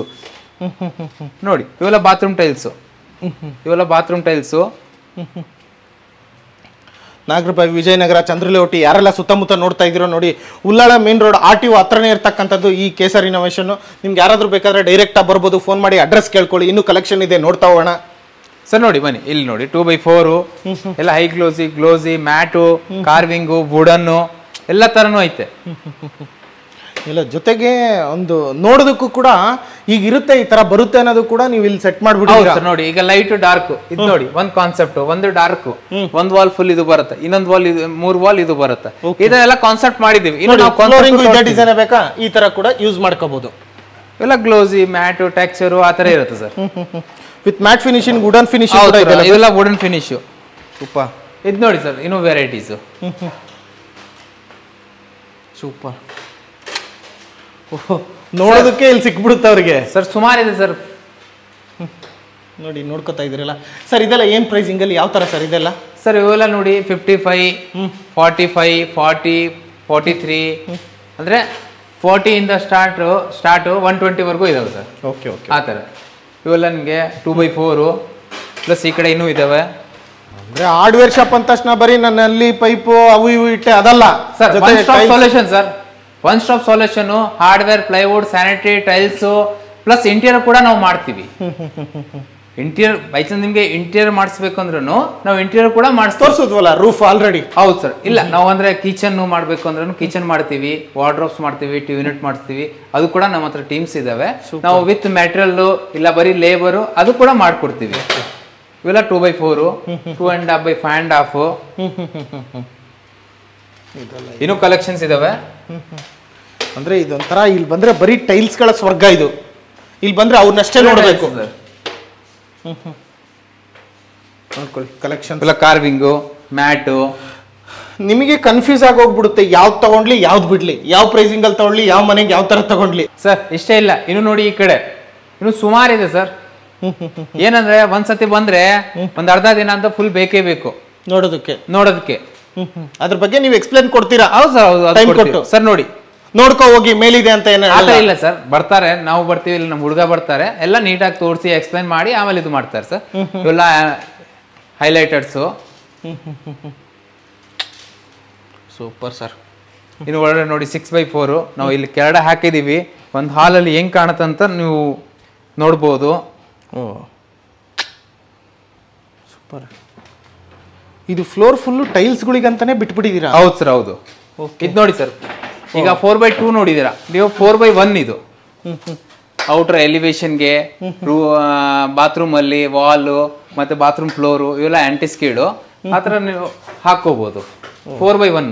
ನೋಡಿ. ಇವೆಲ್ಲ ಬಾತ್ರೂಮ್ ಟೈಲ್ಸು. ನಾಗರಬಾವಿ, ವಿಜಯನಗರ, ಚಂದ್ರಲೇಔಟಿ ಯಾರೆಲ್ಲ ಸುತ್ತಮುತ್ತ ನೋಡ್ತಾ ಇದ್ದೀರೋ ನೋಡಿ, ಉಲ್ಲಾಳ ಮೇನ್ ರೋಡ್ RTO ಹತ್ರನೇ ಇರ್ತಕ್ಕಂಥದ್ದು ಈ ಕೇಸರ್ ಇನ್ನೋವೇಷನ್. ನಿಮ್ಗೆ ಯಾರಾದ್ರೂ ಬೇಕಾದ್ರೆ ಡೈರೆಕ್ಟ್ ಆಗಿ ಬರ್ಬೋದು, ಫೋನ್ ಮಾಡಿ ಅಡ್ರೆಸ್ ಕೇಳ್ಕೊಳ್ಳಿ. ಇನ್ನೂ ಕಲೆಕ್ಷನ್ ಇದೆ, ನೋಡ್ತಾ ಹೋಗೋಣ ಸರ್. ನೋಡಿ ಬನ್ನಿ, ಇಲ್ಲಿ ನೋಡಿ 2x4 ಎಲ್ಲ ಹೈ ಗ್ಲೋಸಿ ಮ್ಯಾಟು, ಕಾರ್ವಿಂಗು, ವುಡನ್ನು ಎಲ್ಲ ತರನೂ ಐತೆ. ಇಲ್ಲ ಜೊತೆಗೆ ಒಂದು ನೋಡೋದಕ್ಕೂ ಕೂಡ ಈಗ ಇರುತ್ತೆ, ಈ ತರ ಬರುತ್ತೆ ಅನ್ನೋದು ಕೂಡ ನೀವು ಇಲ್ಲಿ ಸೆಟ್ ಮಾಡ್ಬಿಟ್ಟು ನೋಡಿ. ಈಗ ಲೈಟ್ ಡಾರ್ಕ್ ಇದು ನೋಡಿ, ಒಂದ್ ಕಾನ್ಸೆಪ್ಟ್. ಒಂದು ಡಾರ್ಕ್, ಒಂದ್ ವಾಲ್ ಫುಲ್ ಇದು ಬರುತ್ತೆ, ಇನ್ನೊಂದ್ ವಾಲ್ ಇದು, 3 ವಾಲ್ ಇದು ಬರುತ್ತೆ. ಇದೆಲ್ಲ ಕಾನ್ಸೆಪ್ಟ್ ಮಾಡಿದೀವಿ. ಡಿಸೈನ್ ಬೇಕಾ ಈ ತರ ಕೂಡ ಯೂಸ್ ಮಾಡ್ಕೋಬಹುದು. ಎಲ್ಲ ಗ್ಲೋಸಿ, ಮ್ಯಾಟ್, ಟೆಕ್ಸ್ಚರ್ ಆ ತರ ಇರುತ್ತೆ sir. With mat finishing, wooden finishing. ಇದೆಲ್ಲ ವುಡನ್ ಫಿನಿಶ್. ಸೂಪರ್. ಇದು ನೋಡಿ ಸರ್, ಇನ್ನೂ ವೆರೈಟೀಸ್ ಸೂಪರ್. ನೋಡೋದಕ್ಕೆ ಇಲ್ಲಿ ಸಿಕ್ಬಿಡುತ್ತೆ ಅವ್ರಿಗೆ ಸರ್. ಸುಮಾರು ಇದೆ ಸರ್. ನೋಡಿ ನೋಡ್ಕೊತಾ ಇದ್ದೀರಲ್ಲ ಸರ್. ಇದೆಲ್ಲ ಏನ್ ಪ್ರೈಸಿಂಗ್ ಅಲ್ಲಿ ಯಾವ ತರ ಸರ್ ಇದೆಲ್ಲ? ಸರ್ ಇವೆಲ್ಲ ನೋಡಿ 55, 45, 40, 43 ಅಂದ್ರೆ 40 ಇಂದ ಸ್ಟಾರ್ಟ್ 120 ವರೆಗೂ ಇದಾವೆ ಸರ್. ಓಕೆ ಓಕೆ, ಆ ಥರ. ಇವೆಲ್ಲ ನಿಮಗೆ 2x4 ಪ್ಲಸ್ ಈ ಕಡೆ ಇನ್ನೂ ಇದಾವೆ. ಅಂದ್ರೆ ಹಾರ್ಡ್ವೇರ್ ಶಾಪ್ ಅಂದ ತಕ್ಷಣ ಬರೀ ನನ್ನಲ್ಲಿ ಪೈಪು ಅವು ಇವು ಇಟ್ಟೆ ಅದಲ್ಲ sir. Solution sir, one stop solution. Hardware, plywood, sanitary, tiles plus interior ಕೂಡ ನಾವು ಮಾಡ್ತೀವಿ. ಇಂಟೀರಿಯರ್ ಬೈ ಚಾನ್ಸ್ ನಿಮ್ಗೆ ಇಂಟೀರಿಯರ್ ಮಾಡಿಸ್ಬೇಕು ಅಂದ್ರೂ ನಾವು ಇಂಟೀರಿಯರ್ ಕೂಡ ತೋರಿಸೋದ್ವಲ್ಲ, ರೂಫ್ ಆಲ್ರೆಡಿ. ಹೌದು ಸರ್. ಇಲ್ಲ ನಾವು ಅಂದ್ರೆ ಕಿಚನ್ ಮಾಡ್ಬೇಕು ಅಂದ್ರೂ ಕಿಚನ್ ಮಾಡ್ತೀವಿ, ವಾರ್ಡ್ರೋಬ್ಸ್ ಮಾಡ್ತೀವಿ, ಯೂನಿಟ್ ಮಾಡಿಸ್ತೀವಿ. ಅದು ಕೂಡ ನಮ್ಮ ಹತ್ರ ಟೀಮ್ಸ್ ಇದಾವೆ. ನಾವು ವಿತ್ ಮೆಟೀರಿಯಲ್ ಇಲ್ಲ ಬರೀ ಲೇಬರು ಅದು ಕೂಡ ಮಾಡ್ಕೊಡ್ತೀವಿ. ಇವೆಲ್ಲ 2x4, 2.5 x 5.5 ಇನ್ನೂ ಕಲೆಕ್ಷನ್ಸ್ ಇದಾವೆ. ಅಂದ್ರೆ ಇದೊಂಥರ ಇಲ್ಲಿ ಬಂದ್ರೆ ಬರೀ ಟೈಲ್ಸ್ ಗಳ ಸ್ವರ್ಗ ಇದು. ಇಲ್ಲಿ ಬಂದ್ರೆ ಅವ್ರನ್ನಷ್ಟೇ ನೋಡ್ಬೇಕು. ನೋಡ್ಕೊಳ್ಳಿ ಕಲೆಕ್ಷನ್ ಎಲ್ಲ ಕಾರ್ವಿಂಗು, ಮ್ಯಾಟು. ನಿಮಗೆ ಕನ್ಫ್ಯೂಸ್ ಆಗಿ ಹೋಗ್ಬಿಡುತ್ತೆ, ಯಾವ್ದು ತಗೊಂಡ್ಲಿ ಯಾವ್ದು ಬಿಡ್ಲಿ, ಯಾವ ಪ್ರೈಸಿಂಗ್ ಅಲ್ಲಿ ತಗೊಳ್ಳಿ, ಯಾವ ಮನೆಗೆ ಯಾವ ತರ ತಗೊಂಡ್ಲಿ. ಸರ್ ಇಷ್ಟೇ ಇಲ್ಲ, ಇನ್ನು ನೋಡಿ ಈ ಕಡೆ ಇನ್ನು ಸುಮಾರಿದೆ ಸರ್. ಏನಂದ್ರೆ ಒಂದ್ಸತಿ ಬಂದ್ರೆ ಒಂದ್ ಅರ್ಧ ದಿನ ಅಂತ ಫುಲ್ ಬೇಕೇ ಬೇಕು ನೋಡೋದಕ್ಕೆ. ಅದ್ರ ಬಗ್ಗೆ ನೀವು ಎಕ್ಸ್ಪ್ಲೇನ್ ಕೊಡ್ತೀರಾ? ಹೌದು ಸರ್, ಹೌದು ಸರ್. ನೋಡಿ ನೋಡ್ಕೊ ಹೋಗಿ ಮೇಲಿದೆ ಅಂತ ಏನೋ ಇಲ್ಲ ಸರ್. ಬರ್ತಾರೆ, ನಾವು ಬರ್ತೀವಿ, ಇಲ್ಲಿ ನಮ್ಮ ಹುಡುಗ ಬರ್ತಾರೆ, ಎಲ್ಲ ನೀಟಾಗಿ ತೋರಿಸಿ ಎಕ್ಸ್ಪ್ಲೈನ್ ಮಾಡಿ ಆಮೇಲೆ ಇದು ಮಾಡ್ತಾರೆ ಸರ್. ಇವೆಲ್ಲ ಹೈಲೈಟರ್ಸು. Super sir. ಇನ್ನು ಒಳಗಡೆ ನೋಡಿ 6x4 ನಾವು ಇಲ್ಲಿ ಕೆಳಗಡೆ ಹಾಕಿದೀವಿ. ಒಂದು ಹಾಲಲ್ಲಿ ಹೆಂಗ್ ಕಾಣುತ್ತಂತ ನೀವು ನೋಡ್ಬೋದು. ಸೂಪರ್. ಇದು ಫ್ಲೋರ್ ಫುಲ್ ಟೈಲ್ಸ್ಗಳಿಗಂತಾನೆ ಬಿಟ್ಬಿಟ್ಟಿದ್ದೀರಾ? ಹೌದು ಸರ್, ಹೌದು. ಇದು ನೋಡಿ ಸರ್, ಈಗ 4x2 ನೋಡಿದೀರಾ ನೀವು, 4x1 ಇದು. ಔಟರ್ ಎಲಿವೇಶನ್ಗೆ, ಬಾತ್ರೂಮ್ ಅಲ್ಲಿ ವಾಲು ಮತ್ತೆ ಬಾತ್ರೂಮ್ ಫ್ಲೋರು ಇವೆಲ್ಲ ಆಂಟಿಸ್ಕೀಡು ಆ ಥರ ನೀವು ಹಾಕೋಬಹುದು. 4x1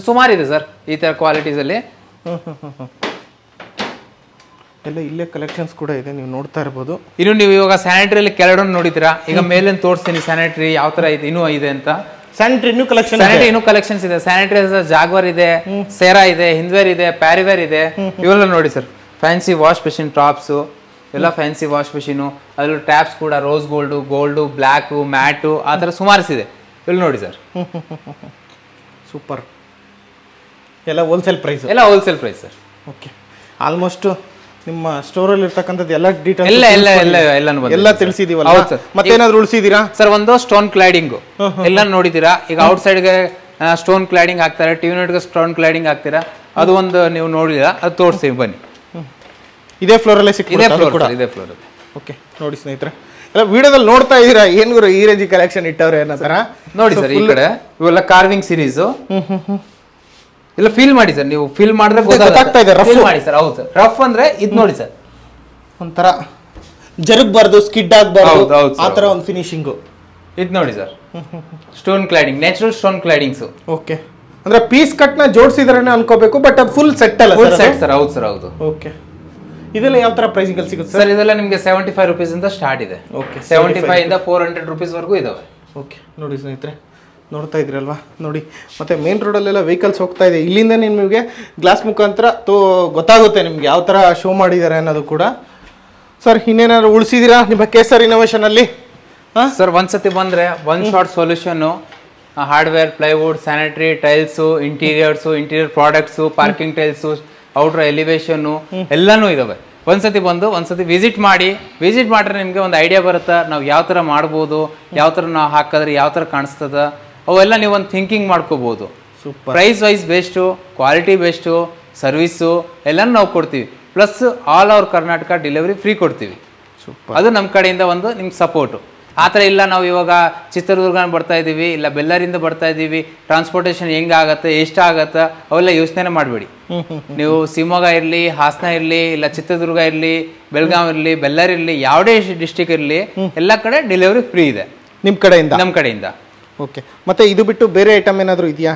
ಸುಮಾರಿದೆ ಸರ್ ಈ ತರ ಕ್ವಾಲಿಟೀಸ್ ಅಲ್ಲಿ. ಎಲ್ಲ ಇಲ್ಲೇ ಕಲೆಕ್ಷನ್ಸ್ ಕೂಡ ಇದೆ, ನೀವು ನೋಡ್ತಾ ಇರ್ಬೋದು. ಇನ್ನು ನೀವು ಇವಾಗ ಸ್ಯಾನಿಟರಿಯಲ್ಲಿ ಕೆಳಗಡೆ ನೋಡಿದ್ದೀರಾ, ಈಗ ಮೇಲೆ ತೋರಿಸ್ತೀನಿ ಸ್ಯಾನಿಟರಿ ಯಾವ ತರ ಇದೆ ಇನ್ನೂ ಇದೆ ಅಂತ. ಸ್ಯಾನಿಟರಿ ಇನ್ನೂ ಕಲೆಕ್ಷನ್ಸ್ ಇದೆ. ಸ್ಯಾನಿಟರಿ ಜಾಗ್ವರ್ ಇದೆ, ಸೇರಾ ಇದೆ, ಹಿಂದ್ವೇರ್ ಇದೆ, ಪ್ಯಾರಿವೇರ್ ಇದೆ. ಇವೆಲ್ಲ ನೋಡಿ sir, fancy wash machine tops ಎಲ್ಲ ಫ್ಯಾನ್ಸಿ ವಾಶ್ ಮೆಷಿನು, ಅದ್ರಲ್ಲಿ ಟ್ಯಾಪ್ಸ್ ಕೂಡ ರೋಸ್ ಗೋಲ್ಡು, ಬ್ಲ್ಯಾಕು, ಮ್ಯಾಟು, ಆ ಥರ ಸುಮಾರು ಇದೆ. ಇಲ್ಲಿ ನೋಡಿ ಸರ್, ಸೂಪರ್. ಎಲ್ಲ wholesale price sir. Okay, almost ನಿಮ್ಮ ಸ್ಟೋರಲ್ಲಿ ಇರ್ತಕ್ಕಂಥದ್ದು ಎಲ್ಲ ಡೀಟೇಲ್ಸ್ ಎಲ್ಲ ತಿಳಿಸಿದೀವಲ್ಲ. ಮತ್ತೇನಾದ್ರು ಉಳಿಸಿದೀರಾ ಸರ್? ಒಂದು ಸ್ಟೋನ್ ಕ್ಲೈಡಿಂಗ್ ಎಲ್ಲ ನೋಡಿದೀರಾ. ಈಗ ಔಟ್ ಸೈಡ್ಗೆ ಸ್ಟೋನ್ ಕ್ಲೈಡಿಂಗ್ ಹಾಕ್ತಾರೆ, ಟಿವಿ ಗೆ ಸ್ಟೋನ್ ಕ್ಲೈಡಿಂಗ್ ಹಾಕ್ತೀರಾ, ಅದು ಒಂದು ನೀವು ನೋಡಿಲ್ಲ, ಅದು ತೋರಿಸ್ತೀವಿ ಬನ್ನಿ. ಇದೇ ಫ್ಲೋರಲ್ಲೇ ಸಿಕ್ಕಿದೆ ಇದೇ ಫ್ಲೋರ್. ಓಕೆ, ನೋಡಿ ಸ್ನೇಹಿತರೆ, ಎಲ್ಲ ವಿಡಿಯೋದಲ್ಲಿ ನೋಡ್ತಾ ಇದೀರಾ ಏನ್ ಗುರು ಈ ರೇಂಜ್ ಕಲೆಕ್ಷನ್ ಇಟ್ಟವ್ರೆ ಅನ್ನೋ ತರ. ನೋಡಿ ಸರ್, ಈ ಕಡೆ ಇವೆಲ್ಲ ಕಾರ್ವಿಂಗ್ ಸೀರೀಸ್ ಇಲ್ಲ. ಫೀಲ್ ಮಾಡಿ ಸರ್, ನೀವು ಫೀಲ್ ಮಾಡಿದ್ರೆ ಗೊತ್ತಾಗ್ತಾ ಇದೆ. ರಫ್ ಮಾಡಿ ಸರ್. ಹೌದು, ರಫ್ ಅಂದ್ರೆ ಇದು ನೋಡಿ ಸರ್, ಒಂಥರ ಜರುಗಬಾರ್ದು, ಸ್ಕಿಡ್ ಆಗಬಾರ್ದು, ಆ ತರ ಒಂದು ಫಿನಿಶಿಂಗ್. ಇದು ನೋಡಿ sir, stone cladding, natural stone claddings. Okay, ಅಂದ್ರೆ ಪೀಸ್ ಕಟ್ ನ ಜೋಡಿಸಿದ್ರೆ ಅನ್ಕೋಬೇಕು, ಬಟ್ ಅದು ಫುಲ್ ಸೆಟ್ ಅಲ್ಲ? Full set sir. ಹೌದು ಸರ್, ಹೌದು. ಓಕೆ, ಇದೆಲ್ಲ ಯಾವ ತರ ಪ್ರೈಸಿಂಗ್ ಅಲ್ಲಿ ಸಿಗುತ್ತೆ ಸರ್? ಇದೆಲ್ಲ ನಿಮಗೆ 75 rupees ಇಂದ ಸ್ಟಾರ್ಟ್ ಇದೆ. ಓಕೆ, 75 ಇಂದ 400 rupees ವರೆಗೂ ಇದಾವೆ. ಓಕೆ, ನೋಡಿ ಸ್ನೇಹಿತರೆ, ನೋಡ್ತಾ ಇದ್ರಲ್ವಾ, ನೋಡಿ. ಮತ್ತೆ ಮೇನ್ ರೋಡಲ್ಲೆಲ್ಲ ವೆಹಿಕಲ್ಸ್ ಹೋಗ್ತಾ ಇದೆ, ಇಲ್ಲಿಂದ ನಿಮಗೆ ಗ್ಲಾಸ್ ಮುಖಾಂತರ ಗೊತ್ತಾಗುತ್ತೆ ನಿಮ್ಗೆ ಯಾವ ತರ ಶೋ ಮಾಡಿದ್ದಾರೆ ಅನ್ನೋದು ಕೂಡ. ಸರ್, ಇನ್ನೇನಾದ್ರು ಉಳಿಸಿದೀರಾ ನಿಮ್ಮ ಕೇಸರ್ ಇನೋವೇಷನ್ ಅಲ್ಲಿ? ಸರ್, ಒಂದ್ಸತಿ ಬಂದ್ರೆ one short solution, hardware, plywood, sanitary, tiles, interior products, parking tiles, outer elevation ಎಲ್ಲಾನು ಇದಾವೆ. ಒಂದ್ಸತಿ ಬಂದು ಒಂದ್ಸತಿ ವಿಸಿಟ್ ಮಾಡಿದ್ರೆ ನಿಮಗೆ ಒಂದು ಐಡಿಯಾ ಬರುತ್ತೆ, ನಾವು ಯಾವ ಥರ ಮಾಡ್ಬೋದು, ಯಾವ ಥರ ನಾವು ಹಾಕಿದ್ರೆ ಯಾವ ಥರ ಕಾಣಿಸ್ತದ, ಅವೆಲ್ಲ ನೀವು ಒಂದು ಥಿಂಕಿಂಗ್ ಮಾಡ್ಕೋಬೋದು. Super. Price wise best, quality best, service ಎಲ್ಲನೂ ನಾವು ಕೊಡ್ತೀವಿ. Plus all over Karnataka delivery free ಕೊಡ್ತೀವಿ. ಸೂಪರ್. ಅದು ನಮ್ಮ ಕಡೆಯಿಂದ ಒಂದು ನಿಮ್ಗೆ ಸಪೋರ್ಟು. ಆ ಥರ ಇಲ್ಲ, ನಾವು ಇವಾಗ ಚಿತ್ರದುರ್ಗ ಬರ್ತಾ ಇದ್ದೀವಿ, ಇಲ್ಲ ಬೆಳ್ಳಾರಿಂದ ಬರ್ತಾ ಇದ್ದೀವಿ, ಟ್ರಾನ್ಸ್ಪೋರ್ಟೇಷನ್ ಹೆಂಗಾಗತ್ತೆ, ಎಷ್ಟಾಗತ್ತೆ, ಅವೆಲ್ಲ ಯೋಚನೆ ಮಾಡಬೇಡಿ. ನೀವು ಶಿವಮೊಗ್ಗ ಇರಲಿ, ಹಾಸನ ಇರಲಿ, ಇಲ್ಲ ಚಿತ್ರದುರ್ಗ ಇರಲಿ, ಬೆಳಗಾವಿ ಇರಲಿ, ಬೆಳ್ಳಾರಿ ಇರಲಿ, ಯಾವುದೇ ಡಿಸ್ಟಿಕ್ ಇರಲಿ, ಎಲ್ಲ ಕಡೆ ಡೆಲಿವರಿ ಫ್ರೀ ಇದೆ ನಮ್ಮ ಕಡೆಯಿಂದ. ಓಕೆ, ಮತ್ತೆ ಇದು ಬಿಟ್ಟು ಬೇರೆ ಐಟಮ್ ಏನಾದರೂ ಇದೆಯಾ?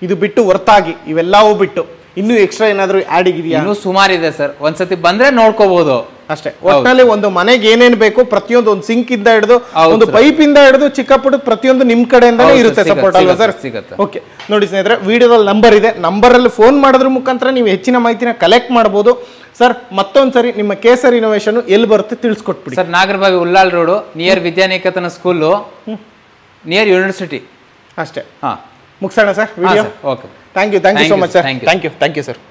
ಇದು ಬಿಟ್ಟು ಹೊರತಾಗಿ ಇವೆಲ್ಲವೂ ಬಿಟ್ಟು ಇನ್ನೂ ಎಕ್ಸ್ಟ್ರಾ ಏನಾದರೂ ಆ್ಯಡ್ ಇದೆಯಾ? ಇನ್ನೂ ಸುಮಾರು ಇದೆ ಸರ್, ಒಂದ್ಸತಿ ಬಂದ್ರೆ ನೋಡ್ಕೋಬಹುದು ಅಷ್ಟೇ. ಒಟ್ಟಿನಲ್ಲಿ ಒಂದು ಮನೆಗೆ ಏನೇನು ಬೇಕು ಪ್ರತಿಯೊಂದು, ಒಂದು ಸಿಂಕ್ ಇಂದ ಹಿಡಿದು, ಒಂದು ಪೈಪ್ ಇಂದ ಹಿಡಿದು, ಚಿಕ್ಕ ಪುಟ್ಟ ಪ್ರತಿಯೊಂದು ನಿಮ್ ಕಡೆಯಿಂದಾನೇ ಇರುತ್ತೆ ಸಪೋರ್ಟ್ ಅಲ್ವಾ ಸರ್? ಸಿಗುತ್ತೆ. ಓಕೆ, ನೋಡಿ ಸ್ನೇಹಿತರೆ, ವಿಡಿಯೋದಲ್ಲಿ ನಂಬರ್ ಇದೆ, ನಂಬರಲ್ಲಿ ಫೋನ್ ಮಾಡೋದ್ರ ಮುಖಾಂತರ ನೀವು ಹೆಚ್ಚಿನ ಮಾಹಿತಿನ ಕಲೆಕ್ಟ್ ಮಾಡ್ಬೋದು. ಸರ್, ಮತ್ತೊಂದ್ಸರಿ ನಿಮ್ಮ ಕೇಸರ್ ಇನೋವೇಷನ್ ಎಲ್ಲಿ ಬರುತ್ತೆ ತಿಳಿಸ್ಕೊಟ್ಬಿಡಿ sir. Nagarbhavi, Ullal road, near Vidyaniketan school, near university. ಅಷ್ಟೇ. ಮುಗಿಸೋಣ sir video? Okay, thank you so much sir. Thank you sir.